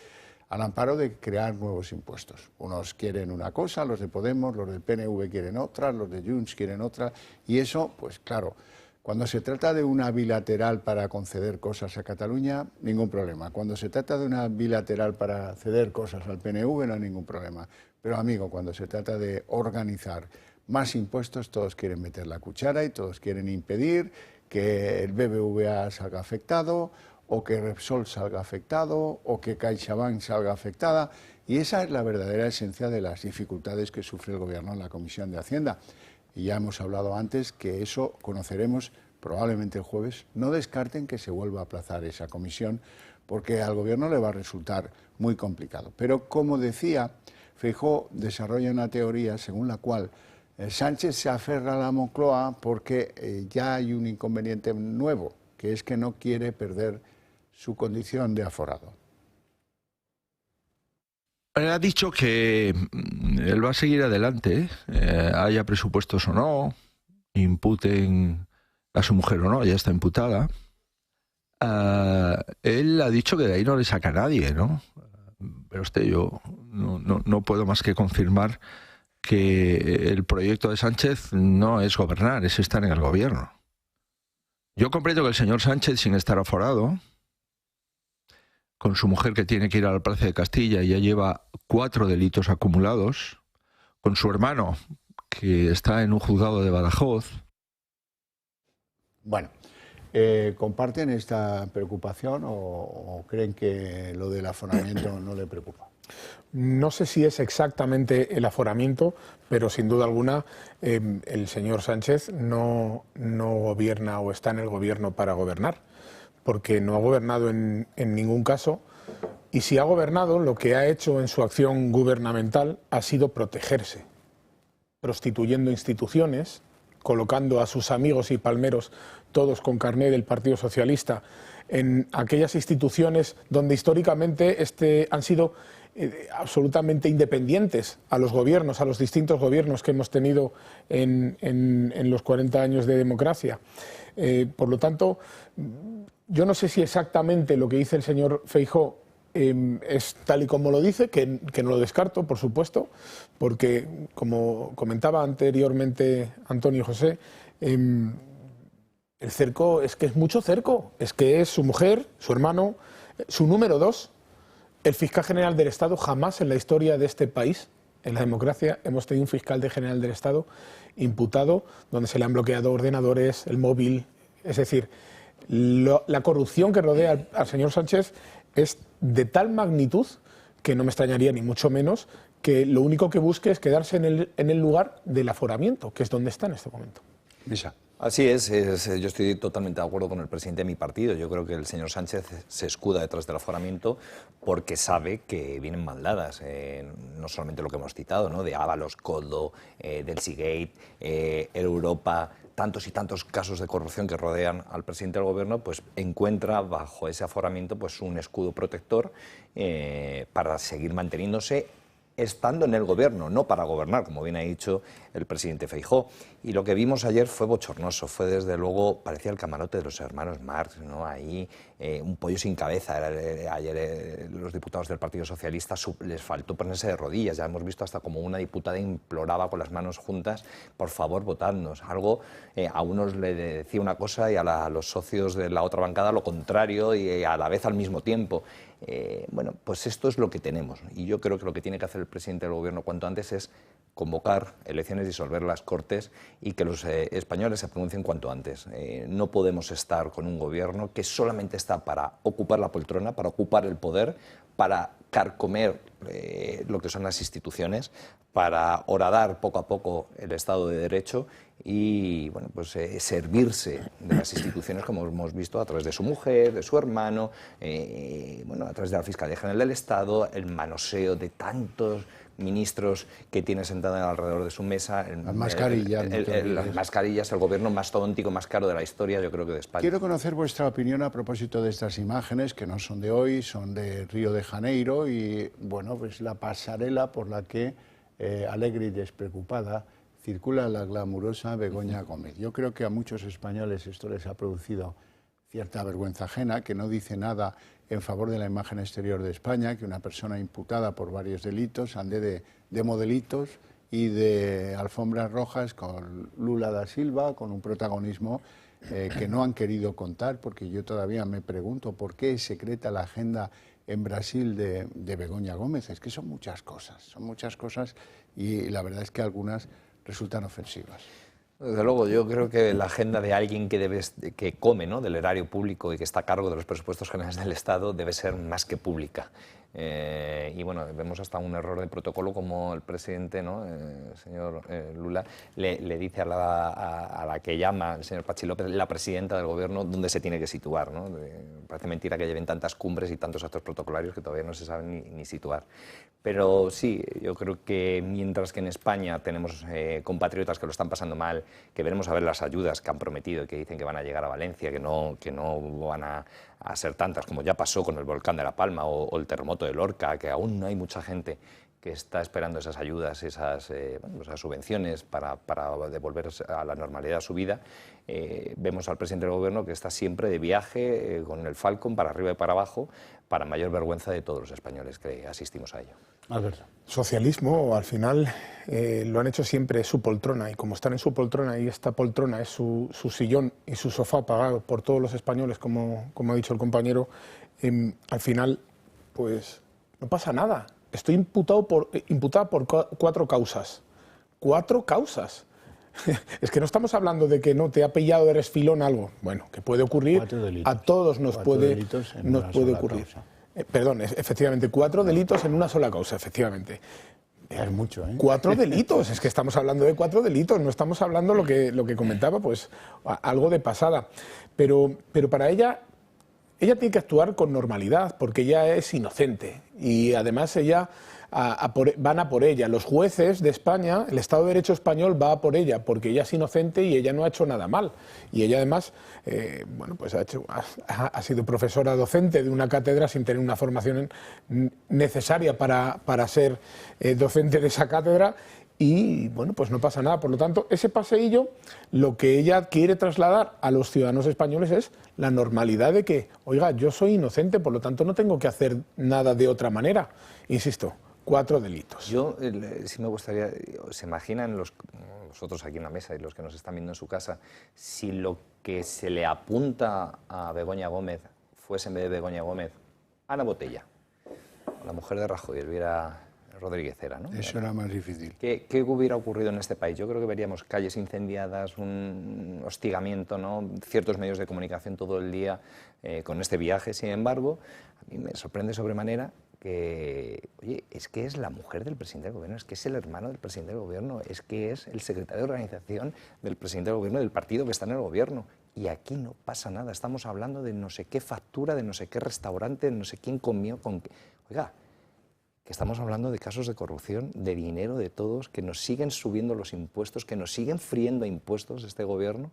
al amparo de crear nuevos impuestos. Unos quieren una cosa, los de Podemos, los del PNV quieren otra, los de Junts quieren otra, y eso, pues claro, cuando se trata de una bilateral para conceder cosas a Cataluña, ningún problema. Cuando se trata de una bilateral para ceder cosas al PNV, no hay ningún problema. Pero, amigo, cuando se trata de organizar más impuestos, todos quieren meter la cuchara y todos quieren impedir que el BBVA salga afectado, o que Repsol salga afectado, o que CaixaBank salga afectada. Y esa es la verdadera esencia de las dificultades que sufre el Gobierno en la Comisión de Hacienda. Y ya hemos hablado antes que eso conoceremos probablemente el jueves. No descarten que se vuelva a aplazar esa comisión, porque al Gobierno le va a resultar muy complicado. Pero, como decía, Feijóo desarrolla una teoría según la cual Sánchez se aferra a la Moncloa porque ya hay un inconveniente nuevo, que es que no quiere perder su condición de aforado. Él ha dicho que él va a seguir adelante, haya presupuestos o no, imputen a su mujer o no, ya está imputada. Él ha dicho que de ahí no le saca a nadie, ¿no? Pero yo no puedo más que confirmar que el proyecto de Sánchez no es gobernar, es estar en el gobierno. Yo comprendo que el señor Sánchez, sin estar aforado, con su mujer que tiene que ir al Palacio de Castilla y ya lleva 4 delitos acumulados, con su hermano que está en un juzgado de Badajoz. Bueno, ¿comparten esta preocupación o creen que lo del aforamiento no le preocupa? No sé si es exactamente el aforamiento, pero sin duda alguna el señor Sánchez no gobierna o está en el gobierno para gobernar, porque no ha gobernado en ningún caso, y si ha gobernado, lo que ha hecho en su acción gubernamental ha sido protegerse, prostituyendo instituciones, colocando a sus amigos y palmeros, todos con carné del Partido Socialista, en aquellas instituciones donde históricamente han sido absolutamente independientes a los gobiernos, a los distintos gobiernos que hemos tenido en los 40 años de democracia. Por lo tanto, yo no sé si exactamente lo que dice el señor Feijóo es tal y como lo dice, que no lo descarto, por supuesto, porque, como comentaba anteriormente Antonio José, el cerco es que es mucho cerco, es que es su mujer, su hermano, su número 2, el fiscal general del Estado. Jamás en la historia de este país, en la democracia, hemos tenido un fiscal general del Estado imputado donde se le han bloqueado ordenadores, el móvil. Es decir, la corrupción que rodea al señor Sánchez es de tal magnitud que no me extrañaría ni mucho menos que lo único que busque es quedarse en el lugar del aforamiento, que es donde está en este momento. Misa. Así es, yo estoy totalmente de acuerdo con el presidente de mi partido. Yo creo que el señor Sánchez se escuda detrás del aforamiento porque sabe que vienen maldadas, no solamente lo que hemos citado, ¿no? De Ábalos, Coldo, del Seagate, Europa, tantos y tantos casos de corrupción que rodean al presidente del gobierno, pues encuentra bajo ese aforamiento pues un escudo protector para seguir manteniéndose estando en el gobierno, no para gobernar, como bien ha dicho el presidente Feijóo. Y lo que vimos ayer fue bochornoso, fue desde luego, parecía el camarote de los hermanos Marx, ¿no? Ahí un pollo sin cabeza. Ayer los diputados del Partido Socialista les faltó ponerse de rodillas, ya hemos visto hasta como una diputada imploraba con las manos juntas, por favor, votadnos. Algo, a unos le decía una cosa y a los socios de la otra bancada lo contrario y a la vez al mismo tiempo. Bueno, pues esto es lo que tenemos y yo creo que lo que tiene que hacer el presidente del gobierno cuanto antes es convocar elecciones, disolver las Cortes y que los españoles se pronuncien cuanto antes. No podemos estar con un gobierno que solamente está para ocupar la poltrona, para ocupar el poder, para carcomer lo que son las instituciones, para horadar poco a poco el Estado de Derecho y bueno, pues, servirse de las instituciones, como hemos visto, a través de su mujer, de su hermano, bueno, a través de la Fiscalía General del Estado, el manoseo de tantos ministros que tiene sentados alrededor de su mesa, las mascarillas, las mascarillas, el gobierno más tontico, más caro de la historia, yo creo que de España. Quiero conocer vuestra opinión a propósito de estas imágenes, que no son de hoy, son de Río de Janeiro, y bueno, pues la pasarela por la que, alegre y despreocupada, circula la glamurosa Begoña Gómez. Yo creo que a muchos españoles esto les ha producido cierta vergüenza ajena, que no dice nada en favor de la imagen exterior de España, que una persona imputada por varios delitos ande de modelitos y de alfombras rojas con Lula da Silva, con un protagonismo que no han querido contar, porque yo todavía me pregunto por qué es secreta la agenda en Brasil de Begoña Gómez. Es que son muchas cosas y la verdad es que algunas resultan ofensivas. Desde luego, yo creo que la agenda de alguien que come, ¿no?, del erario público y que está a cargo de los presupuestos generales del Estado debe ser más que pública. Y bueno, vemos hasta un error de protocolo como el presidente, ¿no?, el señor Lula, le dice a la que llama el señor Patxi López, la presidenta del gobierno, dónde se tiene que situar, ¿no? Parece mentira que lleven tantas cumbres y tantos actos protocolarios que todavía no se saben ni situar. Pero sí, yo creo que mientras que en España tenemos compatriotas que lo están pasando mal, que veremos a ver las ayudas que han prometido y que dicen que van a llegar a Valencia, que no van a ser tantas como ya pasó con el volcán de La Palma o el terremoto de Lorca, que aún no hay mucha gente que está esperando esas ayudas, esas subvenciones para devolver a la normalidad su vida. Vemos al presidente del gobierno que está siempre de viaje con el Falcon para arriba y para abajo, para mayor vergüenza de todos los españoles que asistimos a ello. Alberto. Socialismo, al final, lo han hecho siempre su poltrona, y como están en su poltrona y esta poltrona es su sillón y su sofá pagado por todos los españoles, como ha dicho el compañero, al final, pues no pasa nada. Estoy imputada por 4 causas. 4 causas. Es que no estamos hablando de que no te ha pillado de resfilón algo. Bueno, que puede ocurrir, a todos nos puede ocurrir. Perdón, efectivamente, 4 delitos en una sola causa, efectivamente. Es mucho, ¿eh? 4 delitos, es que estamos hablando de 4 delitos, no estamos hablando lo que comentaba, pues algo de pasada. Pero para ella tiene que actuar con normalidad, porque ella es inocente y además van a por ella. Los jueces de España, el Estado de Derecho español va a por ella, porque ella es inocente y ella no ha hecho nada mal. Y ella además, bueno, pues ha sido profesora docente de una cátedra sin tener una formación necesaria para ser docente de esa cátedra. Y bueno, pues no pasa nada. Por lo tanto, ese paseillo, lo que ella quiere trasladar a los ciudadanos españoles es la normalidad de que, oiga, yo soy inocente, por lo tanto no tengo que hacer nada de otra manera. Insisto, 4 delitos. Yo sí me gustaría, ¿se imaginan vosotros aquí en la mesa y los que nos están viendo en su casa, si lo que se le apunta a Begoña Gómez fuese en vez de Begoña Gómez Ana Botella, la mujer de Rajoy, Elvira Rodríguez era, ¿no? Eso era más difícil. ¿Qué hubiera ocurrido en este país? Yo creo que veríamos calles incendiadas, un hostigamiento, ¿no?, ciertos medios de comunicación todo el día con este viaje. Sin embargo, a mí me sorprende sobremanera que, oye, es que es la mujer del presidente del gobierno, es que es el hermano del presidente del gobierno, es que es el secretario de organización del presidente del gobierno, del partido que está en el gobierno. Y aquí no pasa nada. Estamos hablando de no sé qué factura, de no sé qué restaurante, de no sé quién comió con qué. Oiga, que estamos hablando de casos de corrupción, de dinero de todos, que nos siguen subiendo los impuestos, que nos siguen friendo impuestos este gobierno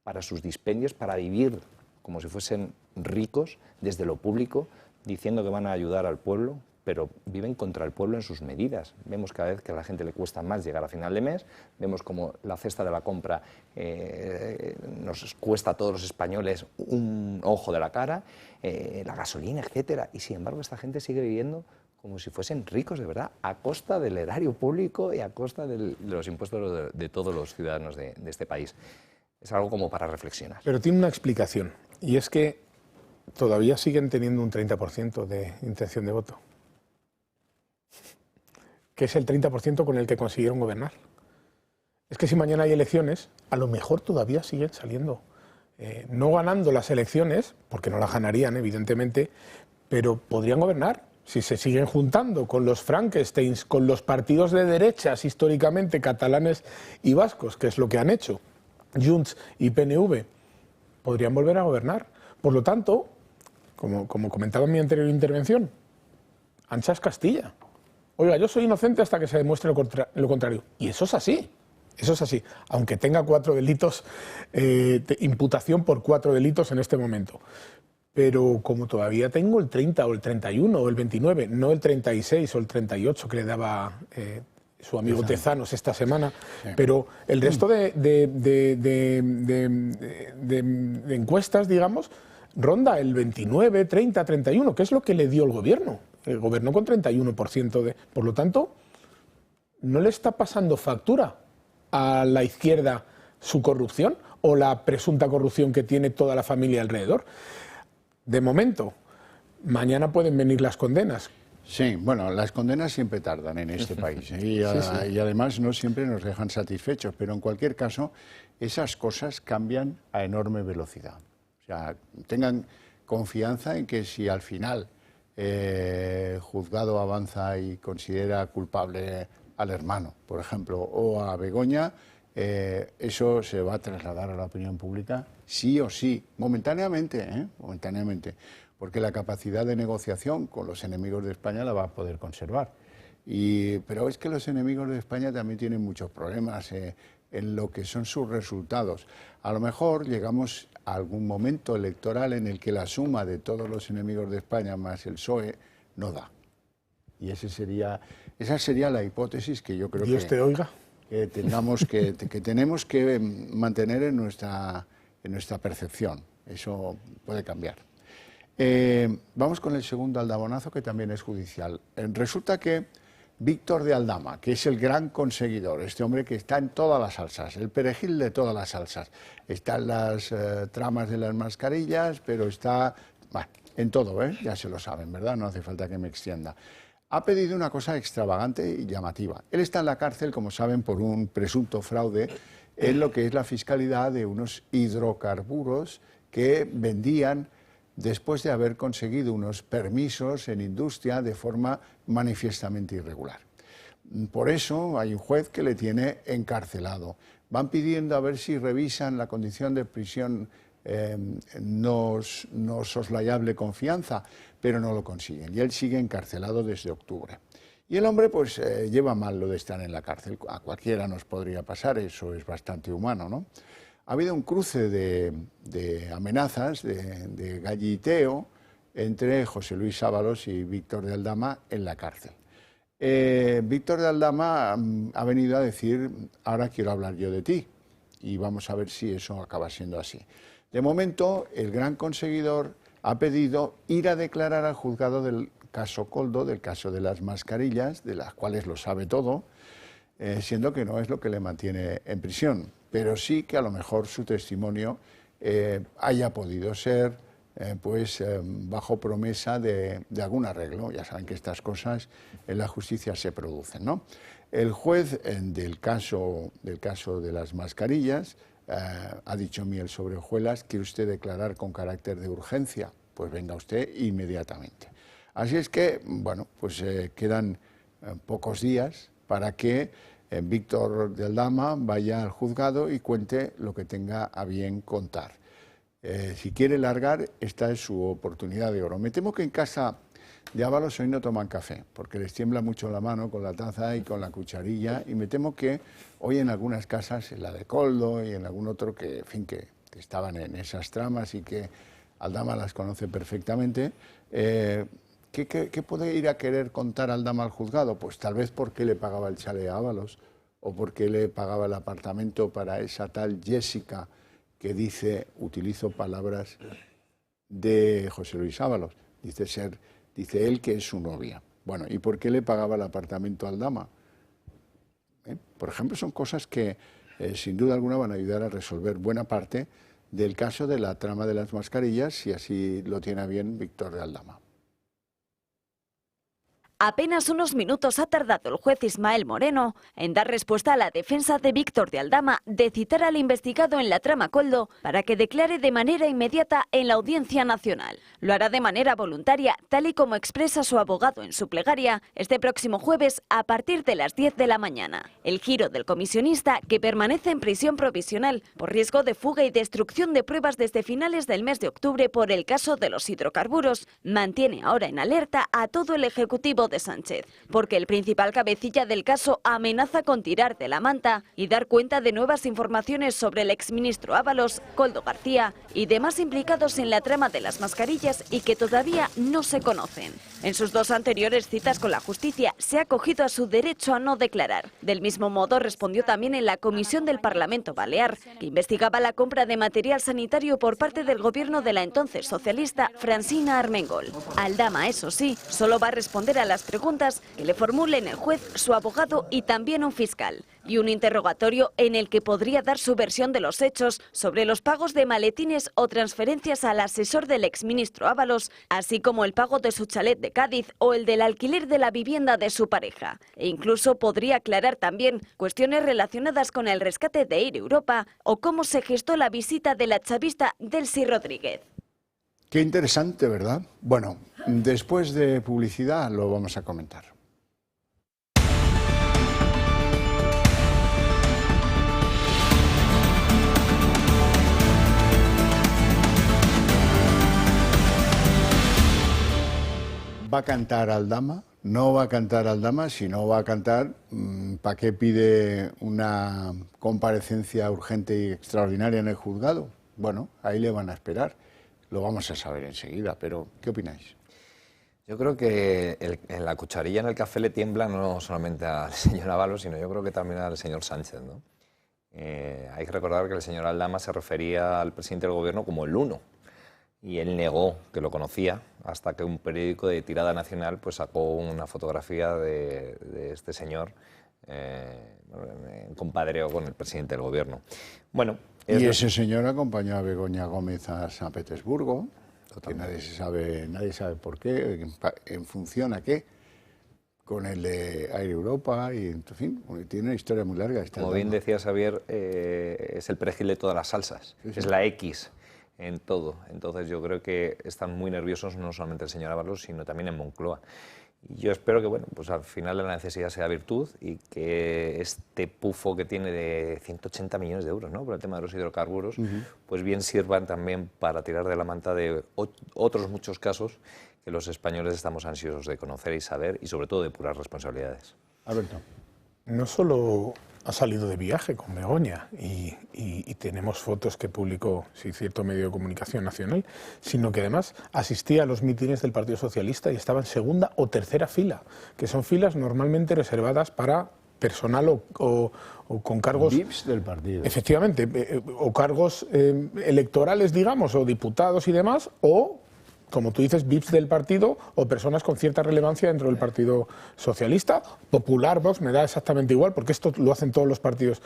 para sus dispendios, para vivir como si fuesen ricos desde lo público, diciendo que van a ayudar al pueblo, pero viven contra el pueblo en sus medidas. Vemos cada vez que a la gente le cuesta más llegar a final de mes, vemos como la cesta de la compra nos cuesta a todos los españoles un ojo de la cara, la gasolina, etcétera, y sin embargo esta gente sigue viviendo como si fuesen ricos de verdad, a costa del erario público y a costa de los impuestos de todos los ciudadanos de este país. Es algo como para reflexionar. Pero tiene una explicación, y es que todavía siguen teniendo un 30% de intención de voto. que es el 30% con el que consiguieron gobernar. Es que si mañana hay elecciones, a lo mejor todavía siguen saliendo. No ganando las elecciones, porque no las ganarían, evidentemente, pero podrían gobernar. Si se siguen juntando con los Frankensteins, con los partidos de derechas históricamente catalanes y vascos, que es lo que han hecho, Junts y PNV, podrían volver a gobernar. Por lo tanto, como comentaba en mi anterior intervención, ancha es Castilla. Oiga, yo soy inocente hasta que se demuestre lo contrario. Y eso es así. Eso es así, aunque tenga 4 delitos, imputación por 4 delitos en este momento. Pero como todavía tengo el 30 o el 31 o el 29, no el 36 o el 38 que le daba su amigo Tezanos esta semana, sí. Pero el resto de encuestas, digamos, ronda el 29, 30, 31, que es lo que le dio el gobierno. El gobierno con 31%. Por lo tanto, no le está pasando factura a la izquierda su corrupción o la presunta corrupción que tiene toda la familia alrededor. De momento, mañana pueden venir las condenas. Sí, bueno, las condenas siempre tardan en este país y además no siempre nos dejan satisfechos, pero en cualquier caso esas cosas cambian a enorme velocidad. O sea, tengan confianza en que si al final el juzgado avanza y considera culpable al hermano, por ejemplo, o a Begoña, eso se va a trasladar a la opinión pública sí o sí, momentáneamente, porque la capacidad de negociación con los enemigos de España la va a poder conservar. Pero es que los enemigos de España también tienen muchos problemas en lo que son sus resultados. A lo mejor llegamos a algún momento electoral en el que la suma de todos los enemigos de España más el PSOE no da. Y esa sería la hipótesis que yo creo Dios te oiga. Que tenemos que mantener en nuestra percepción. Eso puede cambiar. Vamos con el segundo aldabonazo, que también es judicial. Resulta que Víctor de Aldama, que es el gran conseguidor, este hombre que está en todas las salsas, el perejil de todas las salsas, está en las tramas de las mascarillas, pero está en todo, ya se lo saben, ¿verdad? No hace falta que me extienda. Ha pedido una cosa extravagante y llamativa. Él está en la cárcel, como saben, por un presunto fraude en lo que es la fiscalidad de unos hidrocarburos que vendían después de haber conseguido unos permisos en industria de forma manifiestamente irregular. Por eso hay un juez que le tiene encarcelado. Van pidiendo a ver si revisan la condición de prisión no soslayable confianza, pero no lo consiguen. Y él sigue encarcelado desde octubre. Y el hombre pues lleva mal lo de estar en la cárcel. A cualquiera nos podría pasar, eso es bastante humano, ¿no? Ha habido un cruce de amenazas, de galliteo, entre José Luis Ábalos y Víctor de Aldama en la cárcel. Víctor de Aldama ha venido a decir, ahora quiero hablar yo de ti, y vamos a ver si eso acaba siendo así. De momento, el gran conseguidor ha pedido ir a declarar al juzgado del caso Koldo, del caso de las mascarillas, de las cuales lo sabe todo, siendo que no es lo que le mantiene en prisión, pero sí que a lo mejor su testimonio haya podido ser bajo promesa de algún arreglo. Ya saben que estas cosas en la justicia se producen, ¿no? El juez del caso de las mascarillas ha dicho miel sobre hojuelas, ¿quiere usted declarar con carácter de urgencia? Pues venga usted inmediatamente. Así es que, bueno, pues quedan pocos días para que Víctor de Aldama vaya al juzgado y cuente lo que tenga a bien contar. Si quiere largar, esta es su oportunidad de oro. Me temo que en casa de Ábalos hoy no toman café, porque les tiembla mucho la mano con la taza y con la cucharilla, y me temo que hoy en algunas casas, en la de Koldo y en algún otro que estaban en esas tramas y que Aldama las conoce perfectamente, ¿qué puede ir a querer contar Aldama al juzgado? Pues tal vez porque le pagaba el chalet a Ábalos, o porque le pagaba el apartamento para esa tal Jessica que dice, utilizo palabras de José Luis Ábalos, dice él que es su novia. Bueno, ¿y por qué le pagaba el apartamento a Aldama? Por ejemplo, son cosas que sin duda alguna van a ayudar a resolver buena parte del caso de la trama de las mascarillas, si así lo tiene a bien Víctor de Aldama. Apenas unos minutos ha tardado el juez Ismael Moreno en dar respuesta a la defensa de Víctor de Aldama de citar al investigado en la trama Koldo para que declare de manera inmediata en la Audiencia Nacional. Lo hará de manera voluntaria, tal y como expresa su abogado en su plegaria, este próximo jueves a partir de las 10 de la mañana. El giro del comisionista, que permanece en prisión provisional por riesgo de fuga y destrucción de pruebas desde finales del mes de octubre por el caso de los hidrocarburos, mantiene ahora en alerta a todo el Ejecutivo de Sánchez, porque el principal cabecilla del caso amenaza con tirar de la manta y dar cuenta de nuevas informaciones sobre el exministro Ábalos, Koldo García y demás implicados en la trama de las mascarillas y que todavía no se conocen. En sus dos anteriores citas con la justicia se ha acogido a su derecho a no declarar. Del mismo modo respondió también en la comisión del Parlamento Balear, que investigaba la compra de material sanitario por parte del gobierno de la entonces socialista Francina Armengol. Aldama, eso sí, solo va a responder a las preguntas que le formulen el juez, su abogado y también un fiscal, y un interrogatorio en el que podría dar su versión de los hechos sobre los pagos de maletines o transferencias al asesor del exministro Ábalos, así como el pago de su chalet de Cádiz o el del alquiler de la vivienda de su pareja. E incluso podría aclarar también cuestiones relacionadas con el rescate de Air Europa o cómo se gestó la visita de la chavista Delcy Rodríguez. Qué interesante, ¿verdad? Bueno, después de publicidad lo vamos a comentar. ¿Va a cantar Aldama? No va a cantar Aldama. Si no va a cantar, ¿para qué pide una comparecencia urgente y extraordinaria en el juzgado? Bueno, ahí le van a esperar. Lo vamos a saber enseguida, pero ¿qué opináis? Yo creo que la cucharilla en el café le tiembla no solamente al señor Ábalos, sino yo creo que también al señor Sánchez, ¿no? Hay que recordar que el señor Aldama se refería al presidente del gobierno como el uno, y él negó que lo conocía hasta que un periódico de tirada nacional pues sacó una fotografía de este señor en compadreo con el presidente del gobierno. Bueno, y ese señor acompañó a Begoña Gómez a San Petersburgo, que nadie sabe por qué, en función a qué, con el de Air Europa, y en fin, tiene una historia muy larga. Como bien decía Xavier, es el perejil de todas las salsas, sí, sí. Es la X en todo. Entonces yo creo que están muy nerviosos no solamente el señor Ábalos, sino también en Moncloa. Y yo espero que, bueno, pues al final la necesidad sea virtud y que este pufo que tiene de 180 millones de euros, ¿no?, por el tema de los hidrocarburos, pues bien sirvan también para tirar de la manta de otros muchos casos que los españoles estamos ansiosos de conocer y saber, y sobre todo de puras responsabilidades. Alberto. No solo ha salido de viaje con Begoña y tenemos fotos que publicó cierto medio de comunicación nacional, sino que además asistía a los mítines del Partido Socialista y estaba en segunda o tercera fila, que son filas normalmente reservadas para personal o con cargos... VIPs del partido. Efectivamente, o cargos electorales, digamos, o diputados y demás, o, como tú dices, VIPs del partido o personas con cierta relevancia dentro del Partido Socialista, Popular, Vox, me da exactamente igual, porque esto lo hacen todos los partidos.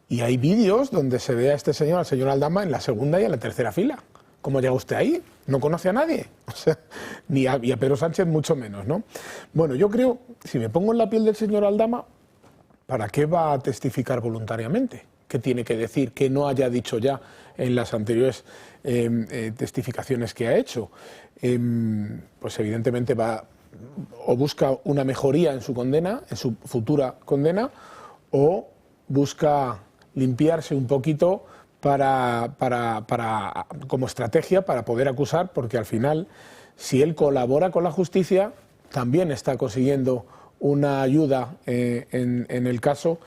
Y hay vídeos donde se ve a este señor, al señor Aldama, en la segunda y en la tercera fila. ¿Cómo llega usted ahí? No conoce a nadie, o sea, ni a Pedro Sánchez mucho menos, ¿no? Bueno, yo creo, si me pongo en la piel del señor Aldama, ¿para qué va a testificar voluntariamente? ¿Qué tiene que decir que no haya dicho ya en las anteriores testificaciones que ha hecho? Pues evidentemente va o busca una mejoría en su condena, en su futura condena, o busca limpiarse un poquito como estrategia para poder acusar, porque al final, si él colabora con la justicia, también está consiguiendo una ayuda en el caso,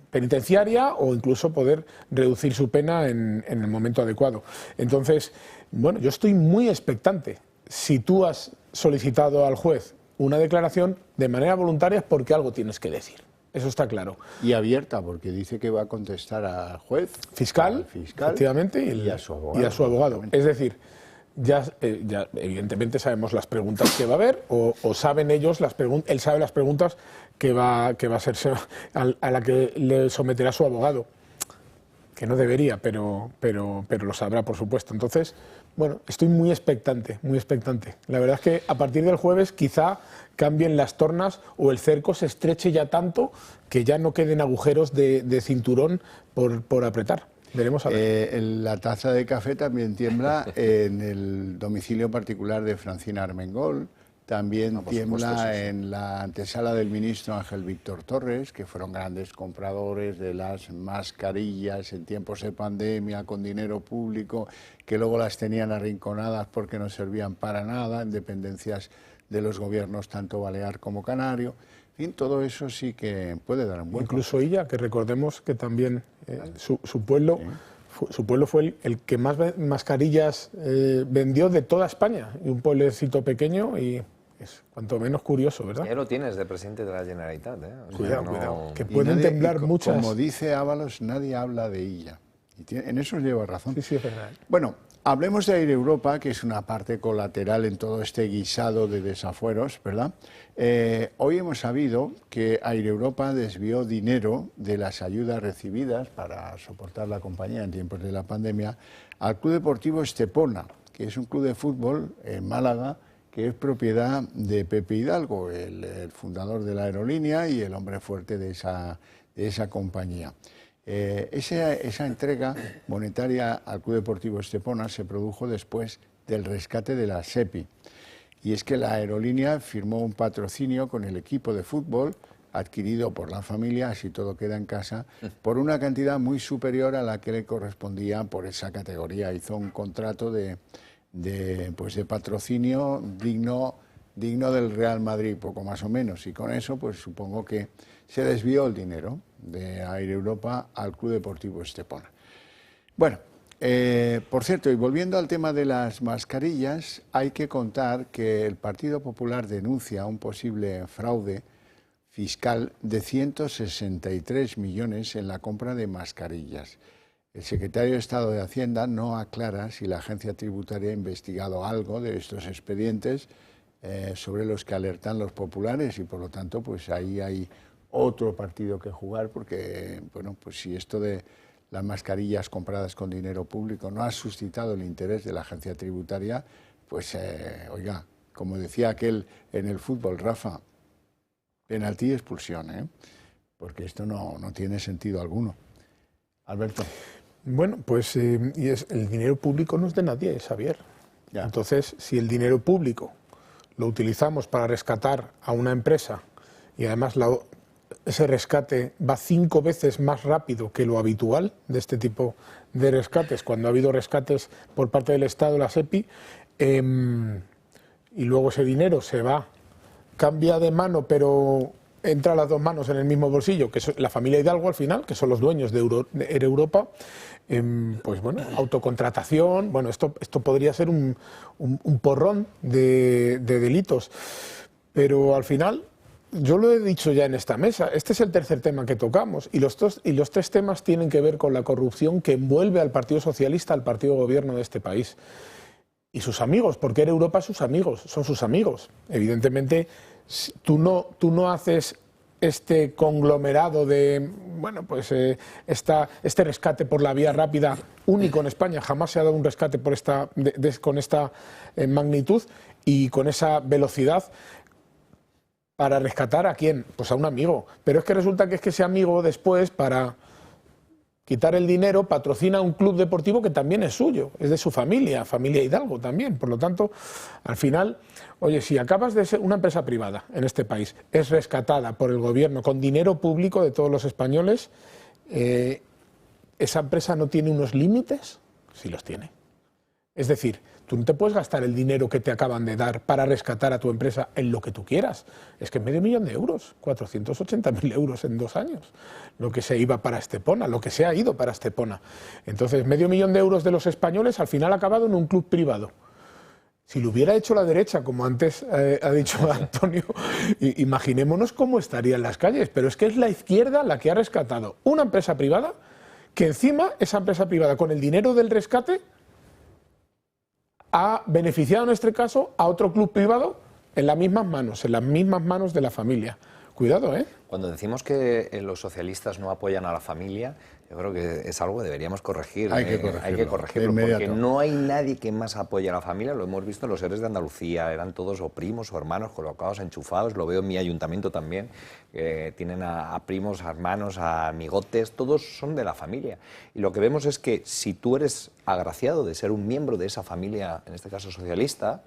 penitenciaria, o incluso poder reducir su pena en el momento adecuado. Entonces, bueno, yo estoy muy expectante. Si tú has solicitado al juez una declaración de manera voluntaria es porque algo tienes que decir. Eso está claro. Y abierta, porque dice que va a contestar al juez, fiscal, efectivamente, y a su abogado. Es decir, ya evidentemente sabemos las preguntas que va a haber, o saben ellos él sabe las preguntas que va a ser a la que le someterá su abogado. que no debería, pero lo sabrá, por supuesto. Entonces, bueno, estoy muy expectante, muy expectante. La verdad es que a partir del jueves quizá cambien las tornas o el cerco se estreche ya tanto que ya no queden agujeros de cinturón por apretar. Veremos a ver. La taza de café también tiembla en el domicilio particular de Francina Armengol. También tiembla en la antesala del ministro Ángel Víctor Torres, que fueron grandes compradores de las mascarillas en tiempos de pandemia, con dinero público, que luego las tenían arrinconadas porque no servían para nada, en dependencias de los gobiernos tanto balear como canario. En fin, todo eso sí que puede dar un buen Incluso ella, que recordemos que también su pueblo... Su pueblo fue el que más mascarillas vendió de toda España, y un pueblecito pequeño, y es cuanto menos curioso, ¿verdad? Ya lo tienes de presidente de la Generalitat, ¿eh? O sea, cuidado, cuidado, que pueden temblar muchas... Como dice Ábalos, nadie habla de ella. Y en eso lleva razón. Sí, es verdad. Bueno, hablemos de Air Europa, que es una parte colateral en todo este guisado de desafueros, ¿verdad? Hoy hemos sabido que Air Europa desvió dinero de las ayudas recibidas para soportar la compañía en tiempos de la pandemia al Club Deportivo Estepona, que es un club de fútbol en Málaga, que es propiedad de Pepe Hidalgo, el fundador de la aerolínea y el hombre fuerte de esa compañía. Esa entrega monetaria al Club Deportivo Estepona se produjo después del rescate de la SEPI. Y es que la aerolínea firmó un patrocinio con el equipo de fútbol adquirido por la familia, así todo queda en casa, por una cantidad muy superior a la que le correspondía por esa categoría. Hizo un contrato de patrocinio digno del Real Madrid, poco más o menos, y con eso pues supongo que se desvió el dinero de Air Europa al Club Deportivo Estepona. Bueno, por cierto, y volviendo al tema de las mascarillas, hay que contar que el Partido Popular denuncia un posible fraude fiscal de 163 millones en la compra de mascarillas. El secretario de Estado de Hacienda no aclara si la agencia tributaria ha investigado algo de estos expedientes sobre los que alertan los populares, y por lo tanto pues ahí hay otro partido que jugar, porque bueno, pues si esto de las mascarillas compradas con dinero público no ha suscitado el interés de la agencia tributaria, pues oiga, como decía aquel en el fútbol, Rafa, penalti y expulsión, porque esto no tiene sentido alguno. Alberto. Bueno, pues el dinero público no es de nadie, Xavier. Ya. Entonces, si el dinero público lo utilizamos para rescatar a una empresa y además ese rescate va 5 veces más rápido que lo habitual de este tipo de rescates, cuando ha habido rescates por parte del Estado, la SEPI, y luego ese dinero se va, cambia de mano, pero entra las dos manos en el mismo bolsillo, que es la familia Hidalgo al final, que son los dueños de Air Europa, pues bueno, autocontratación, bueno, esto podría ser un porrón de delitos, pero al final, yo lo he dicho ya en esta mesa, este es el tercer tema que tocamos, y los 3 temas tienen que ver con la corrupción que envuelve al Partido Socialista, al partido gobierno de este país. Y sus amigos, porque Air Europa son sus amigos. Evidentemente, tú no haces este conglomerado de, bueno, pues este rescate por la vía rápida único en España. Jamás se ha dado un rescate con esta magnitud y con esa velocidad. ¿Para rescatar a quién? Pues a un amigo. Pero es que resulta que ese amigo después, para quitar el dinero, patrocina un club deportivo que también es suyo, es de su familia Hidalgo también. Por lo tanto, al final, oye, si acabas de ser una empresa privada en este país, es rescatada por el gobierno con dinero público de todos los españoles, ¿esa empresa no tiene unos límites? Sí los tiene. Es decir, tú no te puedes gastar el dinero que te acaban de dar para rescatar a tu empresa en lo que tú quieras. Es que $500.000 de euros, 480.000 euros en 2 años, lo que se iba para Estepona, lo que se ha ido para Estepona. Entonces, $500.000 de euros de los españoles al final ha acabado en un club privado. Si lo hubiera hecho la derecha, como antes ha dicho Antonio, imaginémonos cómo estaría en las calles. Pero es que es la izquierda la que ha rescatado una empresa privada, que encima esa empresa privada, con el dinero del rescate, ha beneficiado en este caso a otro club privado en las mismas manos de la familia. Cuidado, ¿eh? Cuando decimos que los socialistas no apoyan a la familia, yo creo que es algo que deberíamos corregir. Hay que corregirlo, porque no hay nadie que más apoye a la familia. Lo hemos visto en los seres de Andalucía, eran todos o primos o hermanos colocados, enchufados. Lo veo en mi ayuntamiento también, que tienen a primos, a hermanos, a amigotes, todos son de la familia. Y lo que vemos es que si tú eres agraciado de ser un miembro de esa familia, en este caso socialista,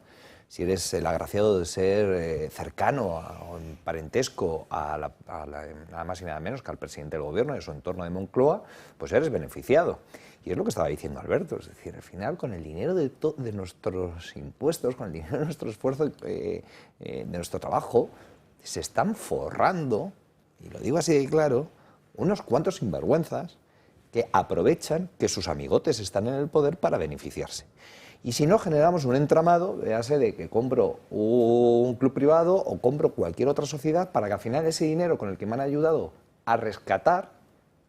si eres el agraciado de ser cercano o en parentesco nada más y nada menos que al presidente del gobierno y su entorno de Moncloa, pues eres beneficiado. Y es lo que estaba diciendo Alberto, es decir, al final con el dinero de nuestros impuestos, con el dinero de nuestro esfuerzo, de nuestro trabajo, se están forrando, y lo digo así de claro, unos cuantos sinvergüenzas que aprovechan que sus amigotes están en el poder para beneficiarse. Y si no, generamos un entramado, véase, de que compro un club privado o compro cualquier otra sociedad para que al final ese dinero con el que me han ayudado a rescatar,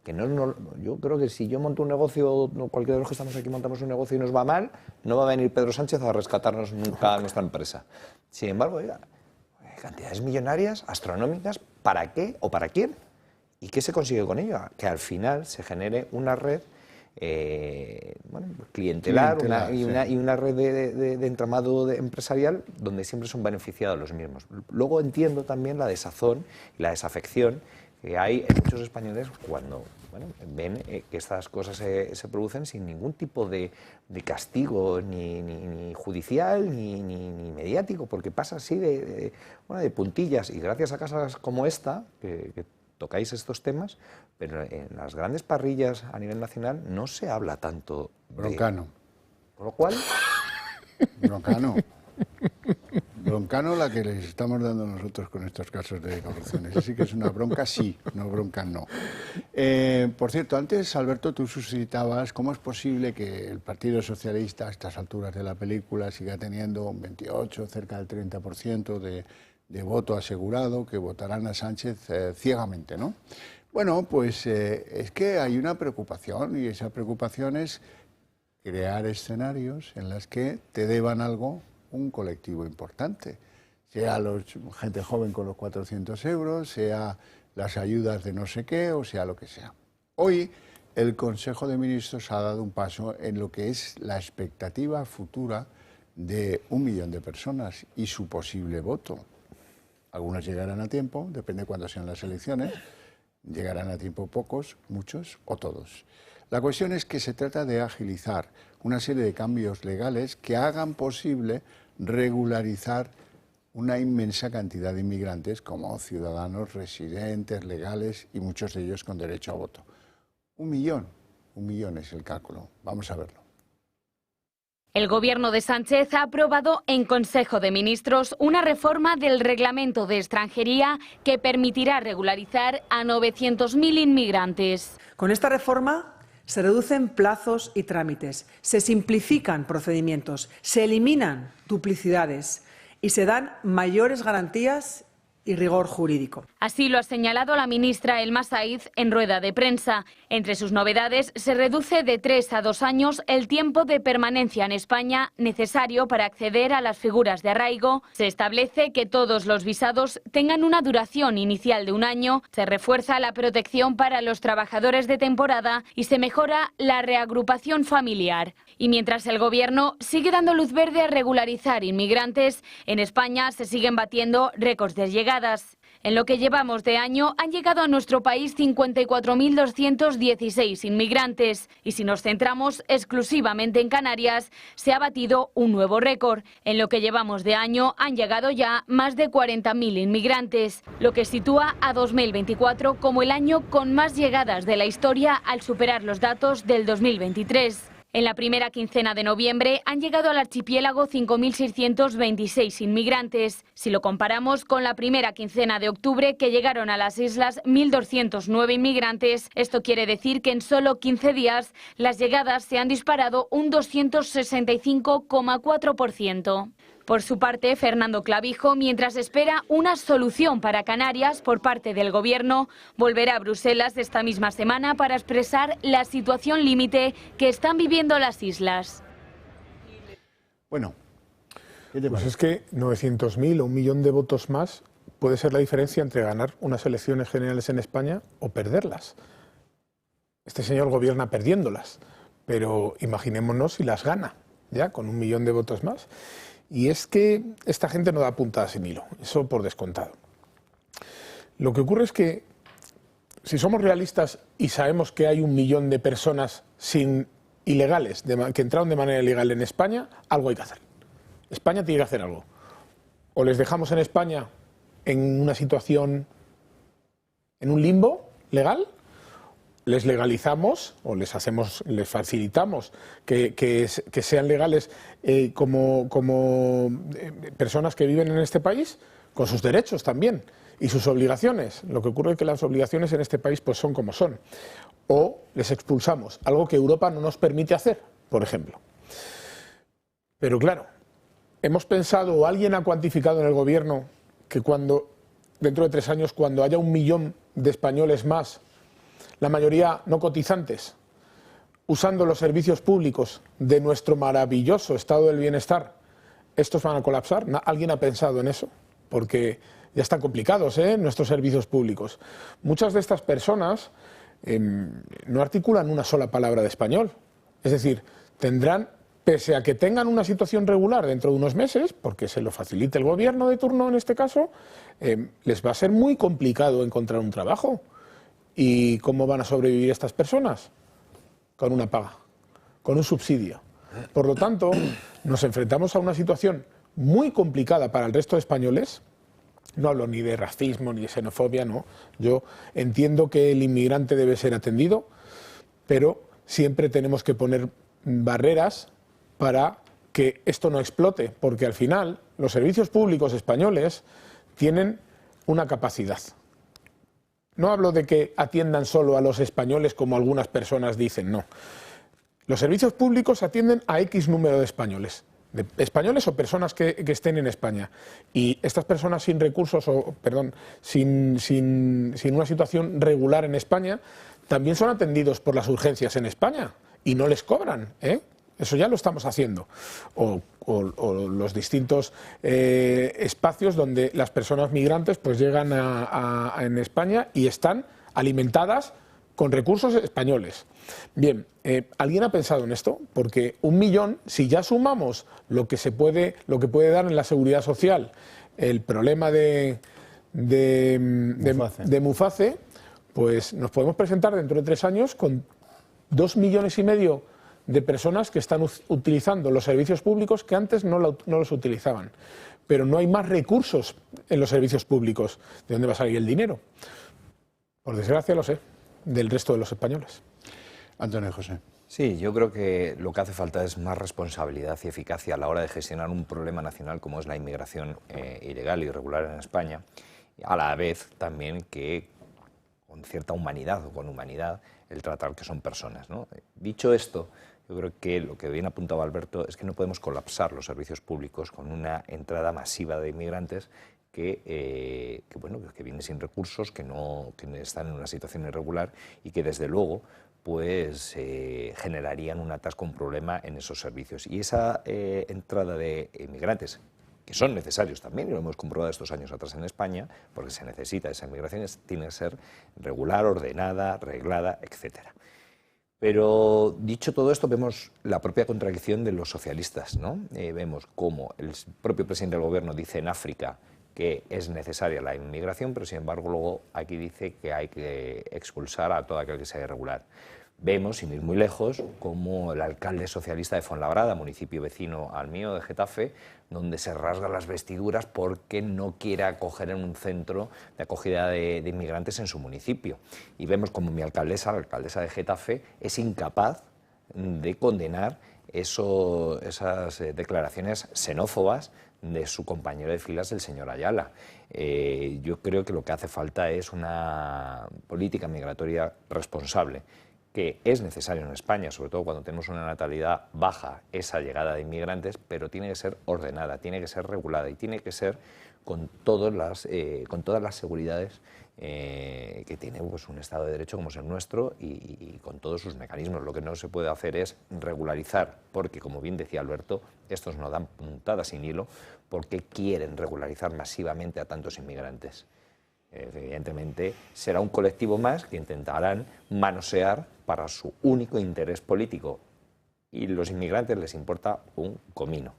que yo creo que si yo monto un negocio, cualquiera de los que estamos aquí montamos un negocio y nos va mal, no va a venir Pedro Sánchez a rescatarnos nunca a nuestra empresa. Sin embargo, oiga, cantidades millonarias, astronómicas, ¿para qué o para quién? ¿Y qué se consigue con ello? Que al final se genere una red clientelar y una red de entramado empresarial donde siempre son beneficiados los mismos. Luego entiendo también la desazón y la desafección que hay en muchos españoles cuando ven que estas cosas se producen sin ningún tipo de castigo ni judicial ni mediático, porque pasa así de puntillas, y gracias a casas como esta que tocáis estos temas, pero en las grandes parrillas a nivel nacional no se habla tanto Broncano. Con lo cual... Broncano la que les estamos dando nosotros con estos casos de corrupción. Eso sí que es una bronca, sí, no bronca, no. Por cierto, antes, Alberto, tú suscitabas cómo es posible que el Partido Socialista a estas alturas de la película siga teniendo un 28, cerca del 30% de voto asegurado, que votarán a Sánchez ciegamente, ¿no? Bueno, pues es que hay una preocupación, y esa preocupación es crear escenarios en los que te deban algo un colectivo importante, sea gente joven con los 400 euros, sea las ayudas de no sé qué, o sea lo que sea. Hoy el Consejo de Ministros ha dado un paso en lo que es la expectativa futura de 1 millón de personas y su posible voto. Algunos llegarán a tiempo, depende de cuándo sean las elecciones, llegarán a tiempo pocos, muchos o todos. La cuestión es que se trata de agilizar una serie de cambios legales que hagan posible regularizar una inmensa cantidad de inmigrantes como ciudadanos residentes, legales y muchos de ellos con derecho a voto. 1 millón es el cálculo. Vamos a verlo. El Gobierno de Sánchez ha aprobado en Consejo de Ministros una reforma del Reglamento de Extranjería que permitirá regularizar a 900.000 inmigrantes. Con esta reforma se reducen plazos y trámites, se simplifican procedimientos, se eliminan duplicidades y se dan mayores garantías y rigor jurídico. Así lo ha señalado la ministra Elma Saiz en rueda de prensa. Entre sus novedades se reduce de 3 a 2 años el tiempo de permanencia en España necesario para acceder a las figuras de arraigo. Se establece que todos los visados tengan una duración inicial de 1 año, se refuerza la protección para los trabajadores de temporada y se mejora la reagrupación familiar. Y mientras el Gobierno sigue dando luz verde a regularizar inmigrantes, en España se siguen batiendo récords de llegadas. En lo que llevamos de año han llegado a nuestro país 54.216 inmigrantes y si nos centramos exclusivamente en Canarias se ha batido un nuevo récord. En lo que llevamos de año han llegado ya más de 40.000 inmigrantes, lo que sitúa a 2024 como el año con más llegadas de la historia al superar los datos del 2023. En la primera quincena de noviembre han llegado al archipiélago 5.626 inmigrantes. Si lo comparamos con la primera quincena de octubre, que llegaron a las islas 1.209 inmigrantes, esto quiere decir que en solo 15 días las llegadas se han disparado un 265,4%. Por su parte, Fernando Clavijo, mientras espera una solución para Canarias por parte del Gobierno, volverá a Bruselas esta misma semana para expresar la situación límite que están viviendo las islas. Bueno, pues es que 900.000 o 1 millón de votos más puede ser la diferencia entre ganar unas elecciones generales en España o perderlas. Este señor gobierna perdiéndolas, pero imaginémonos si las gana, ya con 1 millón de votos más. Y es que esta gente no da puntadas sin hilo, eso por descontado. Lo que ocurre es que si somos realistas y sabemos que hay 1 millón de personas ilegales que entraron de manera ilegal en España, algo hay que hacer. España tiene que hacer algo. O les dejamos en España en una situación, en un limbo legal, les legalizamos o les facilitamos que sean legales como personas que viven en este país, con sus derechos también y sus obligaciones. Lo que ocurre es que las obligaciones en este país pues son como son. O les expulsamos, algo que Europa no nos permite hacer, por ejemplo. Pero claro, hemos pensado o alguien ha cuantificado en el gobierno que dentro de 3 años, cuando haya 1 millón de españoles más, la mayoría no cotizantes, usando los servicios públicos de nuestro maravilloso estado del bienestar, ¿estos van a colapsar? ¿Alguien ha pensado en eso? Porque ya están complicados nuestros servicios públicos. Muchas de estas personas no articulan una sola palabra de español. Es decir, tendrán, pese a que tengan una situación regular dentro de unos meses, porque se lo facilite el gobierno de turno en este caso, les va a ser muy complicado encontrar un trabajo. ¿Y cómo van a sobrevivir estas personas? Con una paga, con un subsidio. Por lo tanto, nos enfrentamos a una situación muy complicada para el resto de españoles. No hablo ni de racismo ni de xenofobia, no. Yo entiendo que el inmigrante debe ser atendido, pero siempre tenemos que poner barreras para que esto no explote, porque al final los servicios públicos españoles tienen una capacidad. No hablo de que atiendan solo a los españoles como algunas personas dicen, no. Los servicios públicos atienden a X número de españoles o personas que estén en España. Y estas personas sin recursos, sin una situación regular en España, también son atendidos por las urgencias en España y no les cobran, Eso ya lo estamos haciendo. O los distintos espacios donde las personas migrantes pues llegan en España y están alimentadas con recursos españoles. Bien, ¿alguien ha pensado en esto? Porque 1 millón, si ya sumamos lo que puede dar en la seguridad social, el problema de Muface, pues nos podemos presentar dentro de 3 años con 2,5 millones de personas que están utilizando los servicios públicos que antes no los utilizaban. Pero no hay más recursos en los servicios públicos. ¿De dónde va a salir el dinero? Por desgracia lo sé, del resto de los españoles. Antonio José. Sí, yo creo que lo que hace falta es más responsabilidad y eficacia a la hora de gestionar un problema nacional como es la inmigración ilegal y irregular en España, a la vez también que con cierta humanidad o con humanidad el tratar que son personas, ¿no? Dicho esto, yo creo que lo que bien apuntaba Alberto es que no podemos colapsar los servicios públicos con una entrada masiva de inmigrantes que vienen sin recursos, que están en una situación irregular y que desde luego pues generarían un atasco, un problema en esos servicios. Y esa entrada de inmigrantes, que son necesarios también, y lo hemos comprobado estos años atrás en España, porque se necesita esa inmigración, tiene que ser regular, ordenada, reglada, etcétera. Pero dicho todo esto, vemos la propia contradicción de los socialistas, ¿no? Vemos cómo el propio presidente del gobierno dice en África que es necesaria la inmigración, pero sin embargo luego aquí dice que hay que expulsar a todo aquel que sea irregular. Vemos, sin ir muy lejos, como el alcalde socialista de Fuenlabrada, municipio vecino al mío de Getafe, donde se rasga las vestiduras porque no quiere acoger en un centro de acogida de inmigrantes en su municipio. Y vemos como mi alcaldesa, la alcaldesa de Getafe, es incapaz de condenar esas declaraciones xenófobas de su compañero de filas, el señor Ayala. Yo creo que lo que hace falta es una política migratoria responsable, que es necesario en España, sobre todo cuando tenemos una natalidad baja, esa llegada de inmigrantes, pero tiene que ser ordenada, tiene que ser regulada y tiene que ser con todas las seguridades que tiene pues, un Estado de Derecho como es el nuestro y con todos sus mecanismos. Lo que no se puede hacer es regularizar, porque, como bien decía Alberto, estos no dan puntadas sin hilo, porque quieren regularizar masivamente a tantos inmigrantes. Evidentemente, será un colectivo más que intentarán manosear para su único interés político. Y los inmigrantes les importa un comino,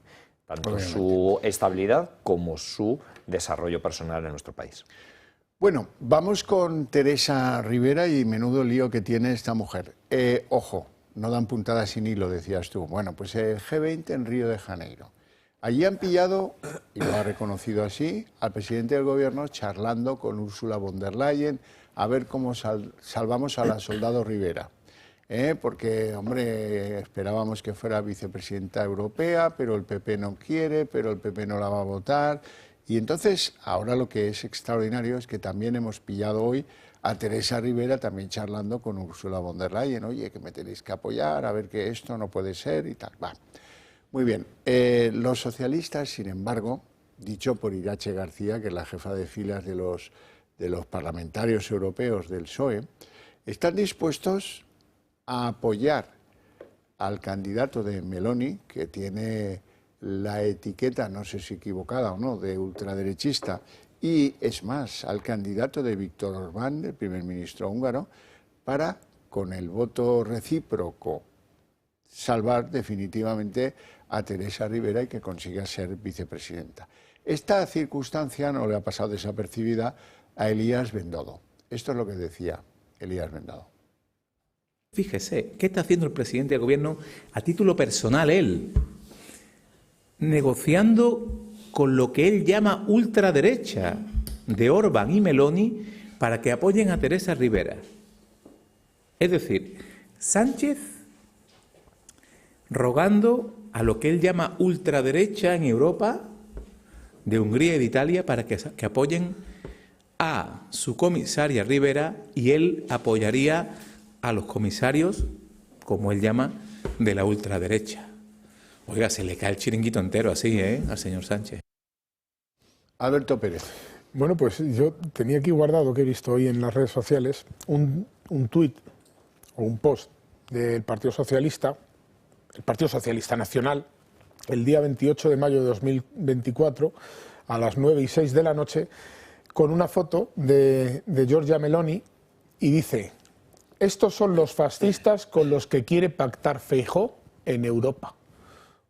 tanto su estabilidad como su desarrollo personal en nuestro país. Bueno, vamos con Teresa Rivera y menudo lío que tiene esta mujer. Ojo, no dan puntadas sin hilo, decías tú. Bueno, pues el G20 en Río de Janeiro. Allí han pillado, y lo ha reconocido así, al presidente del gobierno charlando con Ursula von der Leyen a ver cómo salvamos a la soldado Rivera. Porque, hombre, esperábamos que fuera vicepresidenta europea, pero el PP no quiere, pero el PP no la va a votar. Y entonces, ahora lo que es extraordinario es que también hemos pillado hoy a Teresa Rivera también charlando con Ursula von der Leyen. Oye, que me tenéis que apoyar, a ver que esto no puede ser y tal. Va. Muy bien. Los socialistas, sin embargo, dicho por Irache García, que es la jefa de filas de los parlamentarios europeos del PSOE, están dispuestos a apoyar al candidato de Meloni, que tiene la etiqueta, no sé si equivocada o no, de ultraderechista, y es más, al candidato de Viktor Orbán, el primer ministro húngaro, para, con el voto recíproco, salvar definitivamente a Teresa Rivera y que consiga ser vicepresidenta. Esta circunstancia no le ha pasado desapercibida a Elías Bendodo. Esto es lo que decía Elías Bendodo. Fíjese, ¿qué está haciendo el presidente del gobierno a título personal él? Negociando con lo que él llama ultraderecha de Orbán y Meloni para que apoyen a Teresa Rivera. Es decir, Sánchez rogando a lo que él llama ultraderecha en Europa, de Hungría y de Italia, para que apoyen a su comisaria Rivera, y él apoyaría a los comisarios, como él llama, de la ultraderecha. Oiga, se le cae el chiringuito entero así, al señor Sánchez. Alberto Pérez. Bueno, pues yo tenía aquí guardado, que he visto hoy en las redes sociales, un tuit o un post del Partido Socialista, el Partido Socialista Nacional, el día 28 de mayo de 2024, a las 9:06 de la noche, con una foto de Giorgia Meloni, y dice: estos son los fascistas con los que quiere pactar Feijóo en Europa.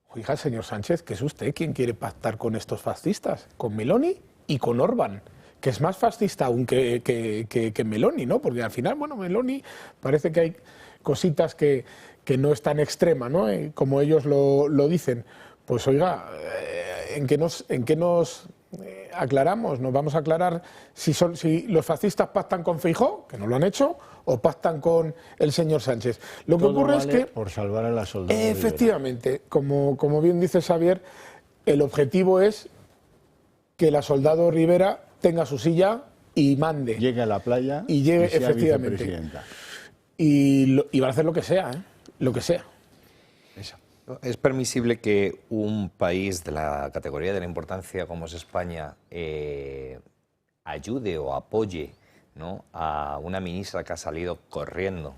Oiga, señor Sánchez, ¿qué es usted quien quiere pactar con estos fascistas? Con Meloni y con Orbán, que es más fascista aún que Meloni, ¿no? Porque al final, bueno, Meloni parece que hay cositas que no es tan extrema, ¿no? Como ellos lo dicen. Pues oiga, ¿en qué nos aclaramos? Nos vamos a aclarar si los fascistas pactan con Feijóo, que no lo han hecho, o pactan con el señor Sánchez. Lo que ocurre es que, por salvar a la soldado efectivamente, como bien dice Xavier, el objetivo es que la soldado Rivera tenga su silla y mande. Llegue a la playa y llegue, sea efectivamente. vicepresidenta. Y van a hacer lo que sea, lo que sea. ¿Es permisible que un país de la categoría de la importancia como es España ayude o apoye, ¿no?, a una ministra que ha salido corriendo,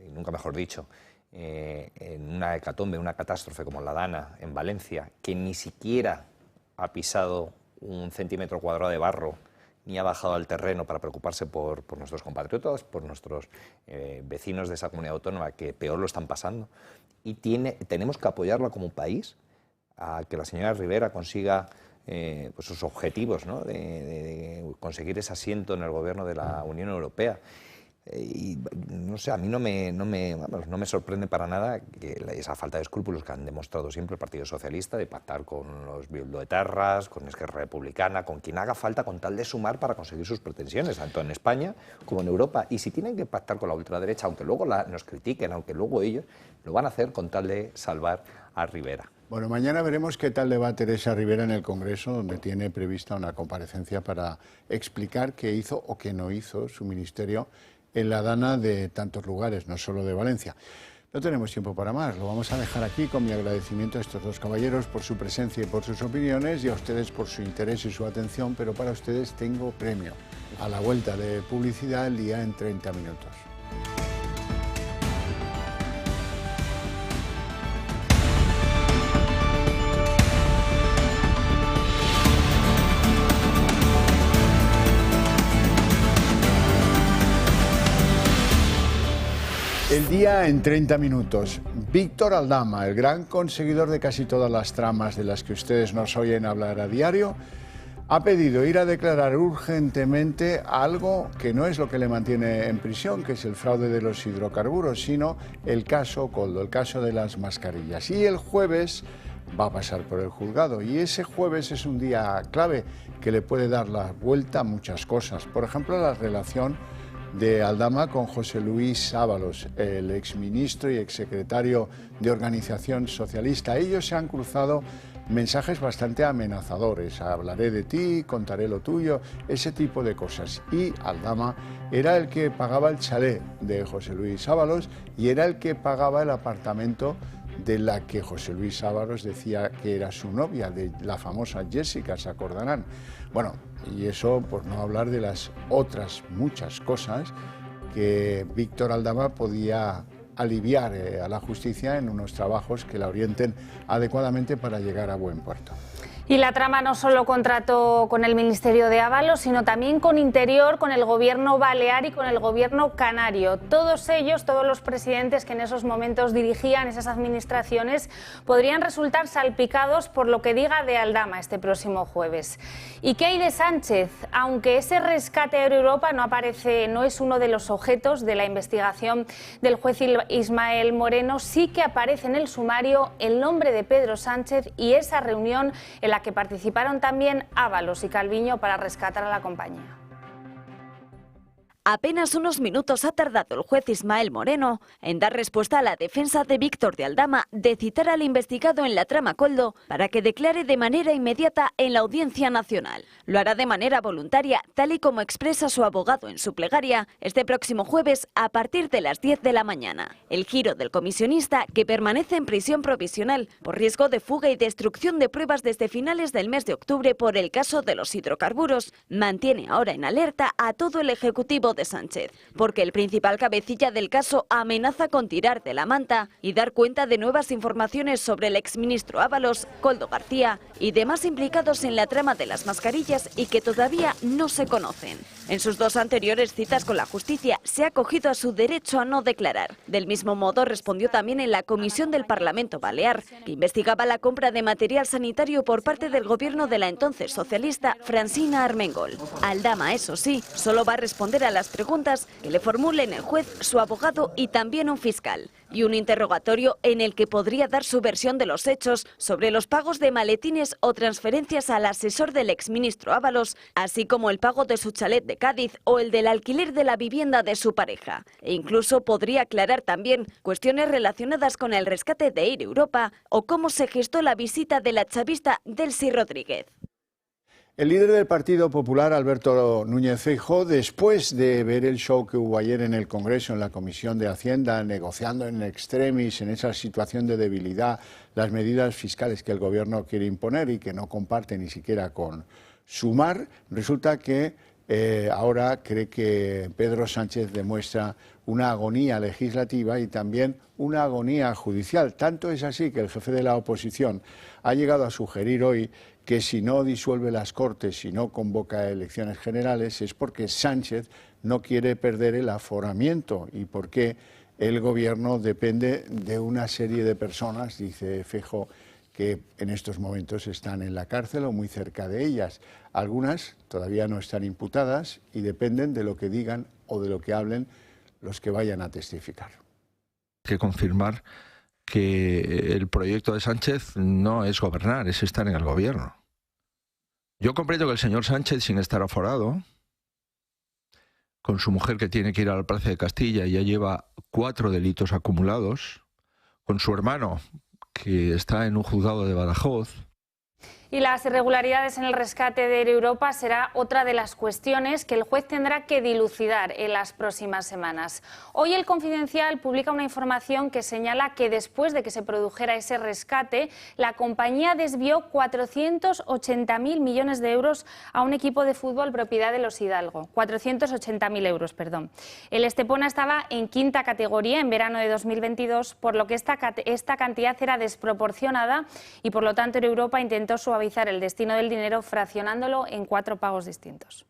y nunca mejor dicho, en una hecatombe, una catástrofe como la Dana en Valencia, que ni siquiera ha pisado un centímetro cuadrado de barro ni ha bajado al terreno para preocuparse por nuestros compatriotas, por nuestros vecinos de esa comunidad autónoma que peor lo están pasando? Y tenemos que apoyarla como país a que la señora Rivera consiga pues sus objetivos, ¿no?, de conseguir ese asiento en el gobierno de la Unión Europea. Y no sé, a mí no me sorprende para nada que esa falta de escrúpulos que han demostrado siempre el Partido Socialista de pactar con los bildoetarras, con Esquerra Republicana, con quien haga falta, con tal de sumar para conseguir sus pretensiones, tanto en España como en Europa. Y si tienen que pactar con la ultraderecha, aunque luego nos critiquen, aunque luego ellos lo van a hacer con tal de salvar a Rivera. Bueno, mañana veremos qué tal le va a Teresa Rivera en el Congreso, donde tiene prevista una comparecencia para explicar qué hizo o qué no hizo su ministerio en la Dana de tantos lugares, no solo de Valencia. No tenemos tiempo para más, lo vamos a dejar aquí con mi agradecimiento a estos dos caballeros por su presencia y por sus opiniones y a ustedes por su interés y su atención, pero para ustedes tengo premio. A la vuelta de publicidad, el día en 30 minutos. El día en 30 minutos. Víctor Aldama, el gran conseguidor de casi todas las tramas de las que ustedes nos oyen hablar a diario, ha pedido ir a declarar urgentemente algo que no es lo que le mantiene en prisión, que es el fraude de los hidrocarburos, sino el caso Koldo, el caso de las mascarillas. Y el jueves va a pasar por el juzgado y ese jueves es un día clave que le puede dar la vuelta a muchas cosas. Por ejemplo, la relación de Aldama con José Luis Ábalos, el exministro y exsecretario de Organización Socialista. Ellos se han cruzado mensajes bastante amenazadores: hablaré de ti, contaré lo tuyo, ese tipo de cosas. Y Aldama era el que pagaba el chalet de José Luis Ábalos y era el que pagaba el apartamento de la que José Luis Ábalos decía que era su novia, de la famosa Jessica, se acordarán. Bueno, y eso por no hablar de las otras muchas cosas que Víctor Aldama podía aliviar a la justicia en unos trabajos que la orienten adecuadamente para llegar a buen puerto. Y la trama no solo contrató con el Ministerio de Ábalos, sino también con Interior, con el Gobierno balear y con el Gobierno canario. Todos ellos, todos los presidentes que en esos momentos dirigían esas administraciones, podrían resultar salpicados por lo que diga de Aldama este próximo jueves. ¿Y qué hay de Sánchez? Aunque ese rescate a Europa no es uno de los objetos de la investigación del juez Ismael Moreno, sí que aparece en el sumario el nombre de Pedro Sánchez y esa reunión en la que participaron también Ábalos y Calviño para rescatar a la compañía. Apenas unos minutos ha tardado el juez Ismael Moreno en dar respuesta a la defensa de Víctor de Aldama de citar al investigado en la trama Koldo para que declare de manera inmediata en la Audiencia Nacional. Lo hará de manera voluntaria, tal y como expresa su abogado en su plegaria, este próximo jueves a partir de las 10 de la mañana. El giro del comisionista, que permanece en prisión provisional por riesgo de fuga y destrucción de pruebas desde finales del mes de octubre por el caso de los hidrocarburos, mantiene ahora en alerta a todo el Ejecutivo de Sánchez, porque el principal cabecilla del caso amenaza con tirar de la manta y dar cuenta de nuevas informaciones sobre el exministro Ábalos, Koldo García y demás implicados en la trama de las mascarillas y que todavía no se conocen. En sus dos anteriores citas con la justicia se ha acogido a su derecho a no declarar. Del mismo modo respondió también en la comisión del Parlamento Balear, que investigaba la compra de material sanitario por parte del gobierno de la entonces socialista Francina Armengol. Aldama, eso sí, solo va a responder a las preguntas que le formulen el juez, su abogado y también un fiscal, y un interrogatorio en el que podría dar su versión de los hechos sobre los pagos de maletines o transferencias al asesor del exministro Ábalos, así como el pago de su chalet de Cádiz o el del alquiler de la vivienda de su pareja. E incluso podría aclarar también cuestiones relacionadas con el rescate de Air Europa o cómo se gestó la visita de la chavista Delcy Rodríguez. El líder del Partido Popular, Alberto Núñez Feijóo, después de ver el show que hubo ayer en el Congreso, en la Comisión de Hacienda, negociando en extremis, en esa situación de debilidad, las medidas fiscales que el Gobierno quiere imponer y que no comparte ni siquiera con Sumar, resulta que ahora cree que Pedro Sánchez demuestra una agonía legislativa y también una agonía judicial. Tanto es así que el jefe de la oposición ha llegado a sugerir hoy que si no disuelve las Cortes, si no convoca elecciones generales, es porque Sánchez no quiere perder el aforamiento y porque el Gobierno depende de una serie de personas, dice Feijóo, que en estos momentos están en la cárcel o muy cerca de ellas. Algunas todavía no están imputadas y dependen de lo que digan o de lo que hablen los que vayan a testificar. Hay que confirmar que el proyecto de Sánchez no es gobernar, es estar en el gobierno. Yo comprendo que el señor Sánchez, sin estar aforado, con su mujer que tiene que ir a la Plaza de Castilla y ya lleva 4 delitos acumulados, con su hermano que está en un juzgado de Badajoz. Y las irregularidades en el rescate de Air Europa será otra de las cuestiones que el juez tendrá que dilucidar en las próximas semanas. Hoy El Confidencial publica una información que señala que después de que se produjera ese rescate, la compañía desvió 480.000 millones de euros a un equipo de fútbol propiedad de los Hidalgo. 480.000 euros, perdón. El Estepona estaba en quinta categoría en verano de 2022, por lo que esta cantidad era desproporcionada y por lo tanto Air Europa intentó suavizar el destino del dinero fraccionándolo en 4 pagos distintos.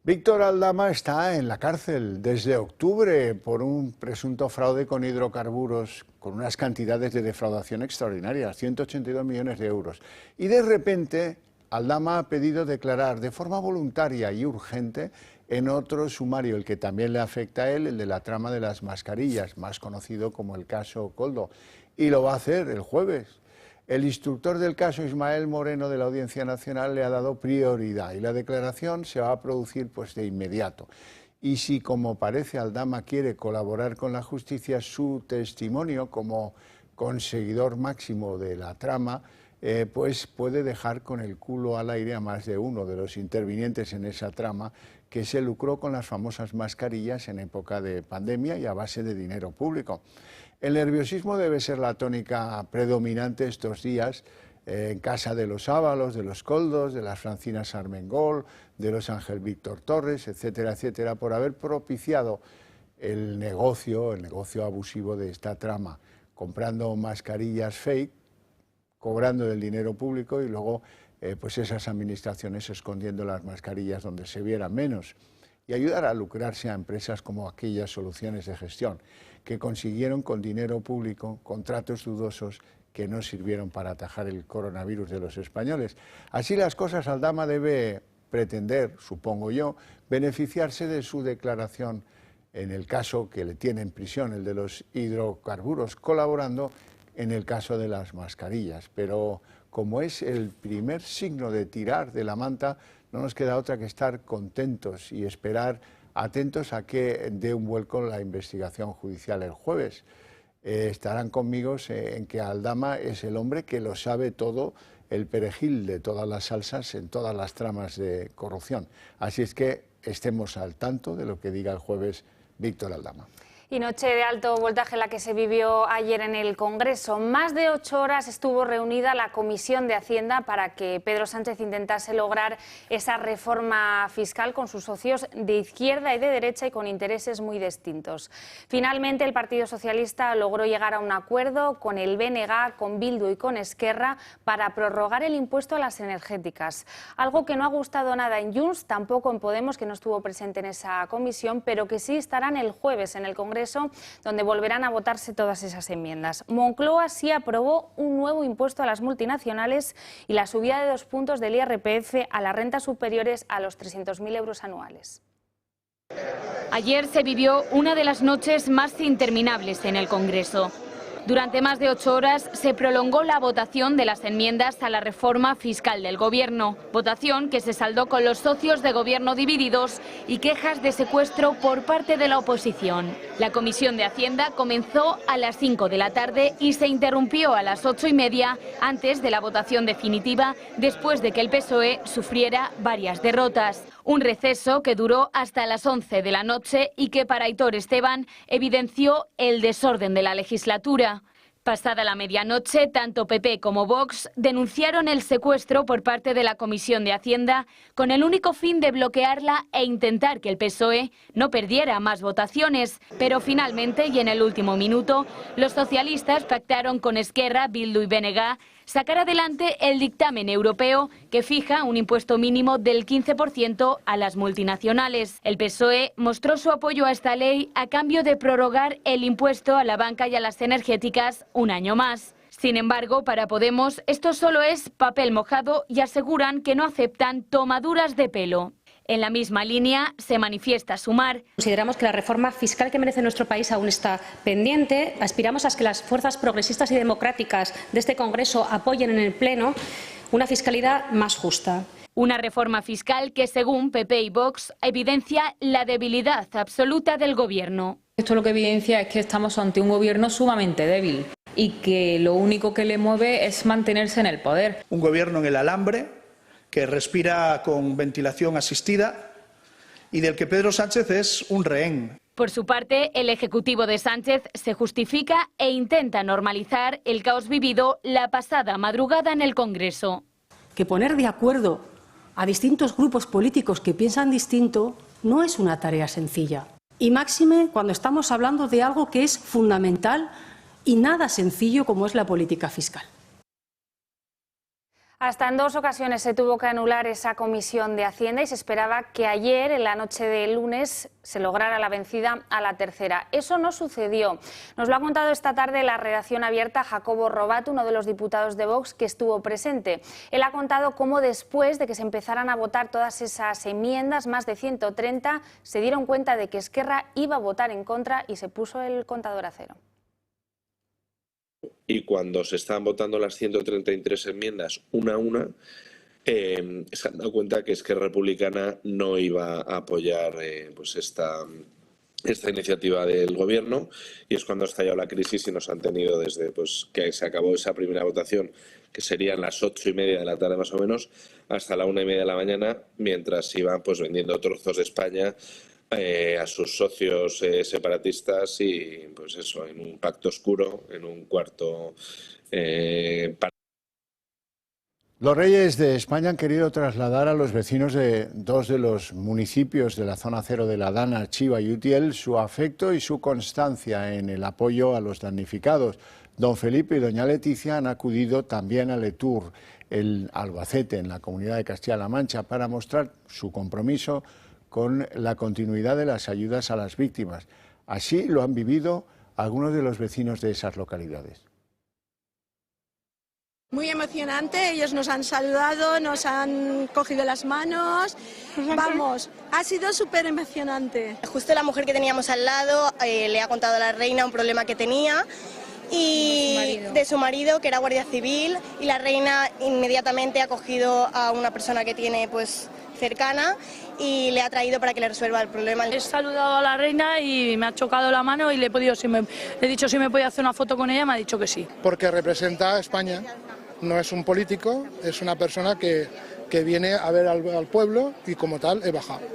Víctor Aldama está en la cárcel desde octubre por un presunto fraude con hidrocarburos con unas cantidades de defraudación extraordinarias, 182 millones de euros. Y de repente Aldama ha pedido declarar de forma voluntaria y urgente en otro sumario, el que también le afecta a él, el de la trama de las mascarillas, más conocido como el caso Koldo. Y lo va a hacer el jueves. El instructor del caso, Ismael Moreno, de la Audiencia Nacional, le ha dado prioridad y la declaración se va a producir pues de inmediato. Y si, como parece, Aldama quiere colaborar con la justicia, su testimonio como conseguidor máximo de la trama, pues puede dejar con el culo al aire a más de uno de los intervinientes en esa trama, que se lucró con las famosas mascarillas en época de pandemia y a base de dinero público. El nerviosismo debe ser la tónica predominante estos días en casa de los Ábalos, de los Koldos, de las Francinas Armengol, de los Ángel Víctor Torres, etcétera, etcétera, por haber propiciado el negocio abusivo de esta trama, comprando mascarillas fake, cobrando del dinero público y luego pues esas administraciones escondiendo las mascarillas donde se viera menos, y ayudar a lucrarse a empresas como aquellas Soluciones de Gestión, que consiguieron con dinero público contratos dudosos que no sirvieron para atajar el coronavirus de los españoles. Así las cosas, Aldama debe pretender, supongo yo, beneficiarse de su declaración en el caso que le tiene en prisión, el de los hidrocarburos, colaborando en el caso de las mascarillas. Pero como es el primer signo de tirar de la manta, no nos queda otra que estar contentos y esperar, atentos a que dé un vuelco la investigación judicial el jueves. Estarán conmigo en que Aldama es el hombre que lo sabe todo, el perejil de todas las salsas en todas las tramas de corrupción. Así es que estemos al tanto de lo que diga el jueves Víctor Aldama. Y noche de alto voltaje la que se vivió ayer en el Congreso. Más de 8 horas estuvo reunida la Comisión de Hacienda para que Pedro Sánchez intentase lograr esa reforma fiscal con sus socios de izquierda y de derecha y con intereses muy distintos. Finalmente el Partido Socialista logró llegar a un acuerdo con el BNG, con Bildu y con Esquerra para prorrogar el impuesto a las energéticas. Algo que no ha gustado nada en Junts, tampoco en Podemos, que no estuvo presente en esa comisión, pero que sí estarán el jueves en el Congreso, donde volverán a votarse todas esas enmiendas. Moncloa sí aprobó un nuevo impuesto a las multinacionales y la subida de 2 puntos del IRPF a las rentas superiores a los 300.000 euros anuales. Ayer se vivió una de las noches más interminables en el Congreso. Durante más de 8 horas se prolongó la votación de las enmiendas a la reforma fiscal del Gobierno. Votación que se saldó con los socios de Gobierno divididos y quejas de secuestro por parte de la oposición. La Comisión de Hacienda comenzó a las 5 de la tarde y se interrumpió a las 8:30 antes de la votación definitiva, después de que el PSOE sufriera varias derrotas. Un receso que duró hasta las 11 de la noche y que para Aitor Esteban evidenció el desorden de la legislatura. Pasada la medianoche, tanto PP como Vox denunciaron el secuestro por parte de la Comisión de Hacienda con el único fin de bloquearla e intentar que el PSOE no perdiera más votaciones. Pero finalmente, y en el último minuto, los socialistas pactaron con Esquerra, Bildu y BNG sacar adelante el dictamen europeo que fija un impuesto mínimo del 15% a las multinacionales. El PSOE mostró su apoyo a esta ley a cambio de prorrogar el impuesto a la banca y a las energéticas un año más. Sin embargo, para Podemos esto solo es papel mojado y aseguran que no aceptan tomaduras de pelo. En la misma línea se manifiesta Sumar. Consideramos que la reforma fiscal que merece nuestro país aún está pendiente. Aspiramos a que las fuerzas progresistas y democráticas de este Congreso apoyen en el Pleno una fiscalidad más justa. Una reforma fiscal que, según PP y Vox, evidencia la debilidad absoluta del Gobierno. Esto lo que evidencia es que estamos ante un Gobierno sumamente débil y que lo único que le mueve es mantenerse en el poder. Un gobierno en el alambre que respira con ventilación asistida y del que Pedro Sánchez es un rehén. Por su parte, el Ejecutivo de Sánchez se justifica e intenta normalizar el caos vivido la pasada madrugada en el Congreso. Que poner de acuerdo a distintos grupos políticos que piensan distinto no es una tarea sencilla. Y máxime cuando estamos hablando de algo que es fundamental y nada sencillo como es la política fiscal. Hasta en 2 ocasiones se tuvo que anular esa comisión de Hacienda y se esperaba que ayer, en la noche de lunes, se lograra la vencida a la tercera. Eso no sucedió. Nos lo ha contado esta tarde la redacción abierta Jacobo Robato, uno de los diputados de Vox que estuvo presente. Él ha contado cómo después de que se empezaran a votar todas esas enmiendas, más de 130, se dieron cuenta de que Esquerra iba a votar en contra y se puso el contador a cero. Y cuando se estaban votando las 133 enmiendas una a una, se han dado cuenta que Esquerra Republicana no iba a apoyar pues esta iniciativa del Gobierno, y es cuando ha estallado la crisis y nos han tenido desde pues, que se acabó esa primera votación, que serían las 8:30 de la tarde más o menos, hasta la 1:30 de la mañana, mientras iban pues, vendiendo trozos de España a sus socios separatistas y pues eso, en un pacto oscuro, en un cuarto. Los reyes de España han querido trasladar a los vecinos de 2 de los municipios de la zona cero de La Dana, Chiva y Utiel, su afecto y su constancia en el apoyo a los damnificados. Don Felipe y doña Leticia han acudido también a Letur, el Albacete, en la Comunidad de Castilla-La Mancha, para mostrar su compromiso con la continuidad de las ayudas a las víctimas. Así lo han vivido algunos de los vecinos de esas localidades. Muy emocionante, ellos nos han saludado, nos han cogido las manos, vamos, ha sido súper emocionante. Justo la mujer que teníamos al lado le ha contado a la reina un problema que tenía y de su marido, que era guardia civil, y la reina inmediatamente ha cogido a una persona que tiene pues cercana y le ha traído para que le resuelva el problema. He saludado a la reina y me ha chocado la mano y le he dicho si me podía hacer una foto con ella, me ha dicho que sí. Porque representa a España, no es un político, es una persona que viene a ver al pueblo y como tal he bajado.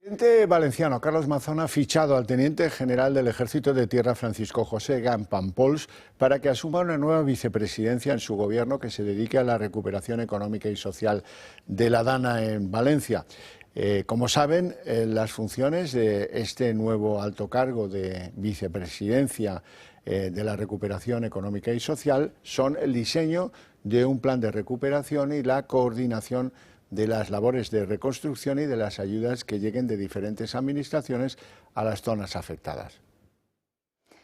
El presidente valenciano Carlos Mazón ha fichado al teniente general del Ejército de Tierra Francisco José Campampols para que asuma una nueva vicepresidencia en su gobierno que se dedique a la recuperación económica y social de la Dana en Valencia. Como saben, las funciones de este nuevo alto cargo de vicepresidencia de la recuperación económica y social son el diseño de un plan de recuperación y la coordinación de las labores de reconstrucción y de las ayudas que lleguen de diferentes administraciones a las zonas afectadas.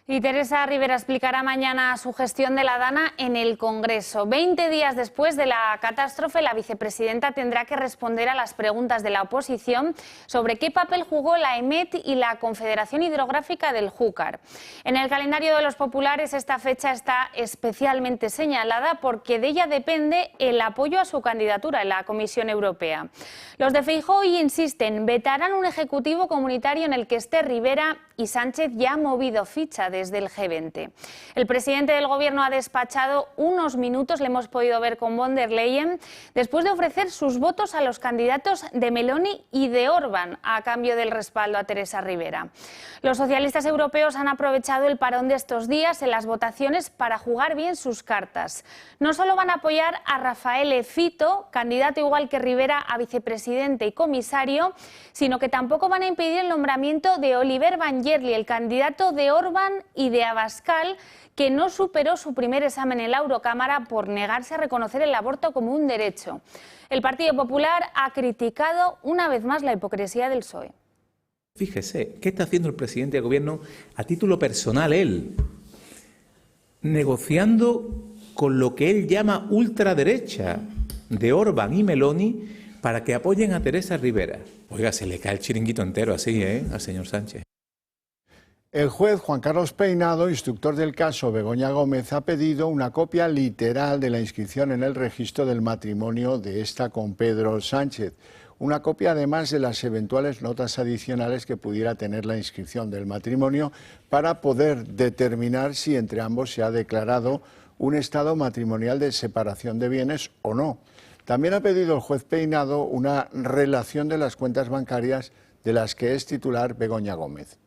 Y Teresa Rivera explicará mañana su gestión de la Dana en el Congreso. 20 días después de la catástrofe, la vicepresidenta tendrá que responder a las preguntas de la oposición sobre qué papel jugó la EMET y la Confederación Hidrográfica del Júcar. En el calendario de los populares esta fecha está especialmente señalada porque de ella depende el apoyo a su candidatura en la Comisión Europea. Los de Feijóo hoy insisten, vetarán un ejecutivo comunitario en el que esté Rivera y Sánchez ya ha movido ficha desde el G20. El presidente del Gobierno ha despachado unos minutos, le hemos podido ver con von der Leyen, después de ofrecer sus votos a los candidatos de Meloni y de Orbán a cambio del respaldo a Teresa Rivera. Los socialistas europeos han aprovechado el parón de estos días en las votaciones para jugar bien sus cartas. No solo van a apoyar a Raffaele Fitto, candidato igual que Rivera a vicepresidente y comisario, sino que tampoco van a impedir el nombramiento de Oliver Van Yerli, el candidato de Orbán y de Abascal, que no superó su primer examen en la Eurocámara por negarse a reconocer el aborto como un derecho. El Partido Popular ha criticado una vez más la hipocresía del PSOE. Fíjese, ¿qué está haciendo el presidente del Gobierno a título personal él? Negociando con lo que él llama ultraderecha de Orbán y Meloni para que apoyen a Teresa Rivera. Oiga, se le cae el chiringuito entero así, al señor Sánchez. El juez Juan Carlos Peinado, instructor del caso Begoña Gómez, ha pedido una copia literal de la inscripción en el registro del matrimonio de esta con Pedro Sánchez. una copia además de las eventuales notas adicionales que pudiera tener la inscripción del matrimonio para poder determinar si entre ambos se ha declarado un estado matrimonial de separación de bienes o no. También ha pedido el juez Peinado una relación de las cuentas bancarias de las que es titular Begoña Gómez.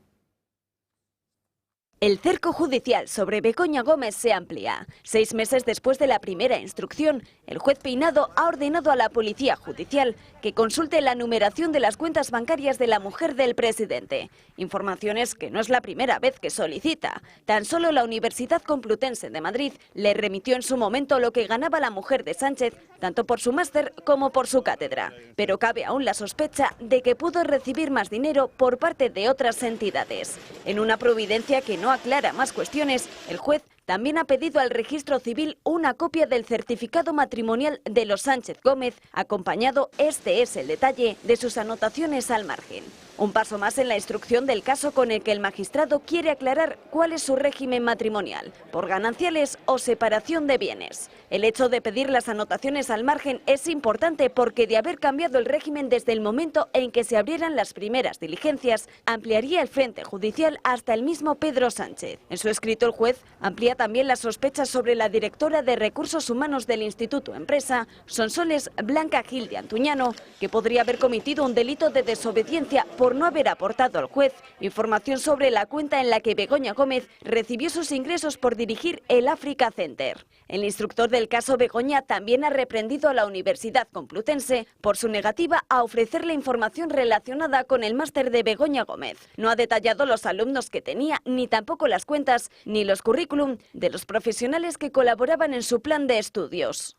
El cerco judicial sobre Begoña Gómez se amplía. 6 meses después de la primera instrucción, el juez Peinado ha ordenado a la Policía Judicial que consulte la numeración de las cuentas bancarias de la mujer del presidente. Informaciones que no es la primera vez que solicita. Tan solo la Universidad Complutense de Madrid le remitió en su momento lo que ganaba la mujer de Sánchez, tanto por su máster como por su cátedra. Pero cabe aún la sospecha de que pudo recibir más dinero por parte de otras entidades. En una providencia que no aclara más cuestiones, el juez también ha pedido al Registro Civil una copia del certificado matrimonial de los Sánchez Gómez, acompañado, este es el detalle, de sus anotaciones al margen. Un paso más en la instrucción del caso con el que el magistrado quiere aclarar cuál es su régimen matrimonial, por gananciales o separación de bienes. El hecho de pedir las anotaciones al margen es importante porque de haber cambiado el régimen desde el momento en que se abrieran las primeras diligencias, ampliaría el frente judicial hasta el mismo Pedro Sánchez. En su escrito el juez amplía también las sospechas sobre la directora de Recursos Humanos del Instituto Empresa, Sonsoles Blanca Gil de Antuñano, que podría haber cometido un delito de desobediencia por no haber aportado al juez información sobre la cuenta en la que Begoña Gómez recibió sus ingresos por dirigir el Africa Center. El instructor del caso Begoña también ha reprendido a la Universidad Complutense por su negativa a ofrecerle información relacionada con el máster de Begoña Gómez. No ha detallado los alumnos que tenía, ni tampoco las cuentas, ni los currículum de los profesionales que colaboraban en su plan de estudios.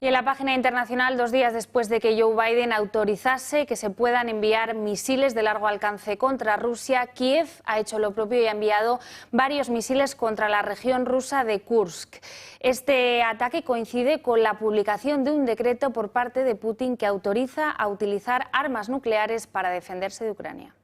Y en la página internacional, 2 días después de que Joe Biden autorizase que se puedan enviar misiles de largo alcance contra Rusia, Kiev ha hecho lo propio y ha enviado varios misiles contra la región rusa de Kursk. Este ataque coincide con la publicación de un decreto por parte de Putin que autoriza a utilizar armas nucleares para defenderse de Ucrania.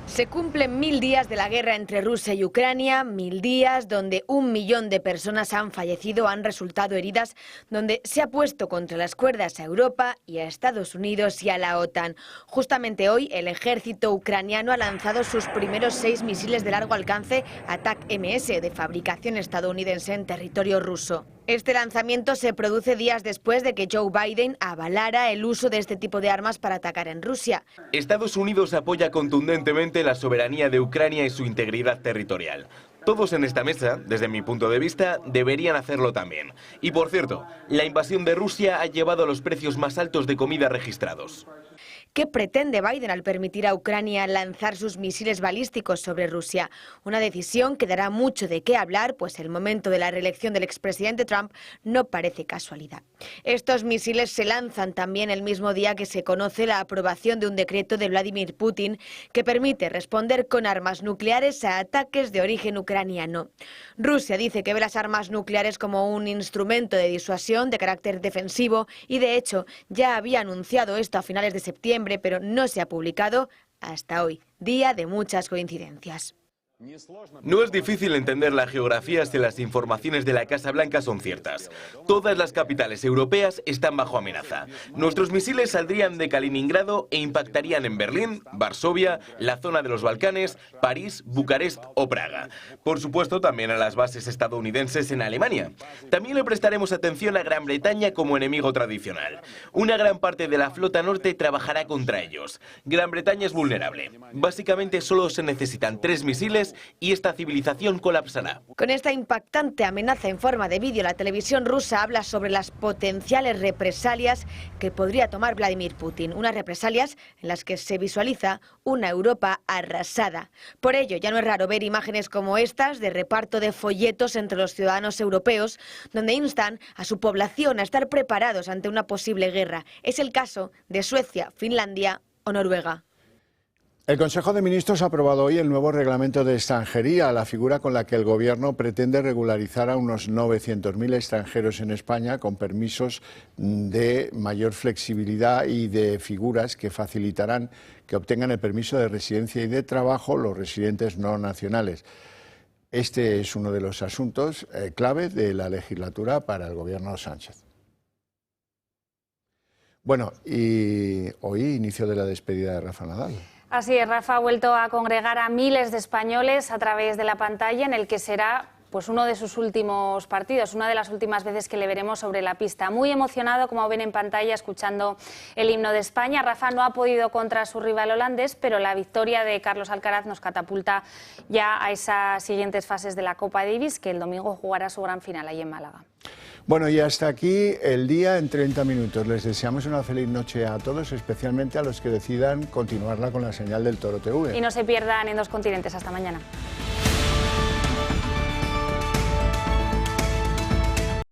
Se cumplen 1000 días de la guerra entre Rusia y Ucrania, 1000 días donde 1 millón de personas han fallecido, han resultado heridas, donde se ha puesto contra las cuerdas a Europa y a Estados Unidos y a la OTAN. Justamente hoy el ejército ucraniano ha lanzado sus primeros 6 misiles de largo alcance ATACMS de fabricación estadounidense en territorio ruso. Este lanzamiento se produce días después de que Joe Biden avalara el uso de este tipo de armas para atacar en Rusia. Estados Unidos apoya contundentemente la soberanía de Ucrania y su integridad territorial. Todos en esta mesa, desde mi punto de vista, deberían hacerlo también. Y por cierto, la invasión de Rusia ha llevado a los precios más altos de comida registrados. ¿Qué pretende Biden al permitir a Ucrania lanzar sus misiles balísticos sobre Rusia? Una decisión que dará mucho de qué hablar, pues el momento de la reelección del expresidente Trump no parece casualidad. Estos misiles se lanzan también el mismo día que se conoce la aprobación de un decreto de Vladimir Putin que permite responder con armas nucleares a ataques de origen ucraniano. Rusia dice que ve las armas nucleares como un instrumento de disuasión de carácter defensivo y, de hecho, ya había anunciado esto a finales de septiembre, pero no se ha publicado hasta hoy, día de muchas coincidencias. No es difícil entender la geografía si las informaciones de la Casa Blanca son ciertas. Todas las capitales europeas están bajo amenaza. Nuestros misiles saldrían de Kaliningrado e impactarían en Berlín, Varsovia, la zona de los Balcanes, París, Bucarest o Praga. Por supuesto, también a las bases estadounidenses en Alemania. También le prestaremos atención a Gran Bretaña como enemigo tradicional. Una gran parte de la flota norte trabajará contra ellos. Gran Bretaña es vulnerable. Básicamente solo se necesitan 3 misiles y esta civilización colapsará. Con esta impactante amenaza en forma de vídeo, la televisión rusa habla sobre las potenciales represalias que podría tomar Vladimir Putin. Unas represalias en las que se visualiza una Europa arrasada. Por ello, ya no es raro ver imágenes como estas de reparto de folletos entre los ciudadanos europeos, donde instan a su población a estar preparados ante una posible guerra. Es el caso de Suecia, Finlandia o Noruega. El Consejo de Ministros ha aprobado hoy el nuevo reglamento de extranjería, la figura con la que el Gobierno pretende regularizar a unos 900.000 extranjeros en España con permisos de mayor flexibilidad y de figuras que facilitarán que obtengan el permiso de residencia y de trabajo los residentes no nacionales. Este es uno de los asuntos clave de la legislatura para el Gobierno Sánchez. Bueno, y hoy inicio de la despedida de Rafa Nadal. Así es, Rafa ha vuelto a congregar a miles de españoles a través de la pantalla en el que será pues uno de sus últimos partidos, una de las últimas veces que le veremos sobre la pista. Muy emocionado, como ven en pantalla, escuchando el himno de España. Rafa no ha podido contra su rival holandés, pero la victoria de Carlos Alcaraz nos catapulta ya a esas siguientes fases de la Copa Davis, que el domingo jugará su gran final ahí en Málaga. Bueno, y hasta aquí el día en 30 minutos. Les deseamos una feliz noche a todos, especialmente a los que decidan continuarla con la señal del Toro TV. Y no se pierdan en Dos Continentes. Hasta mañana.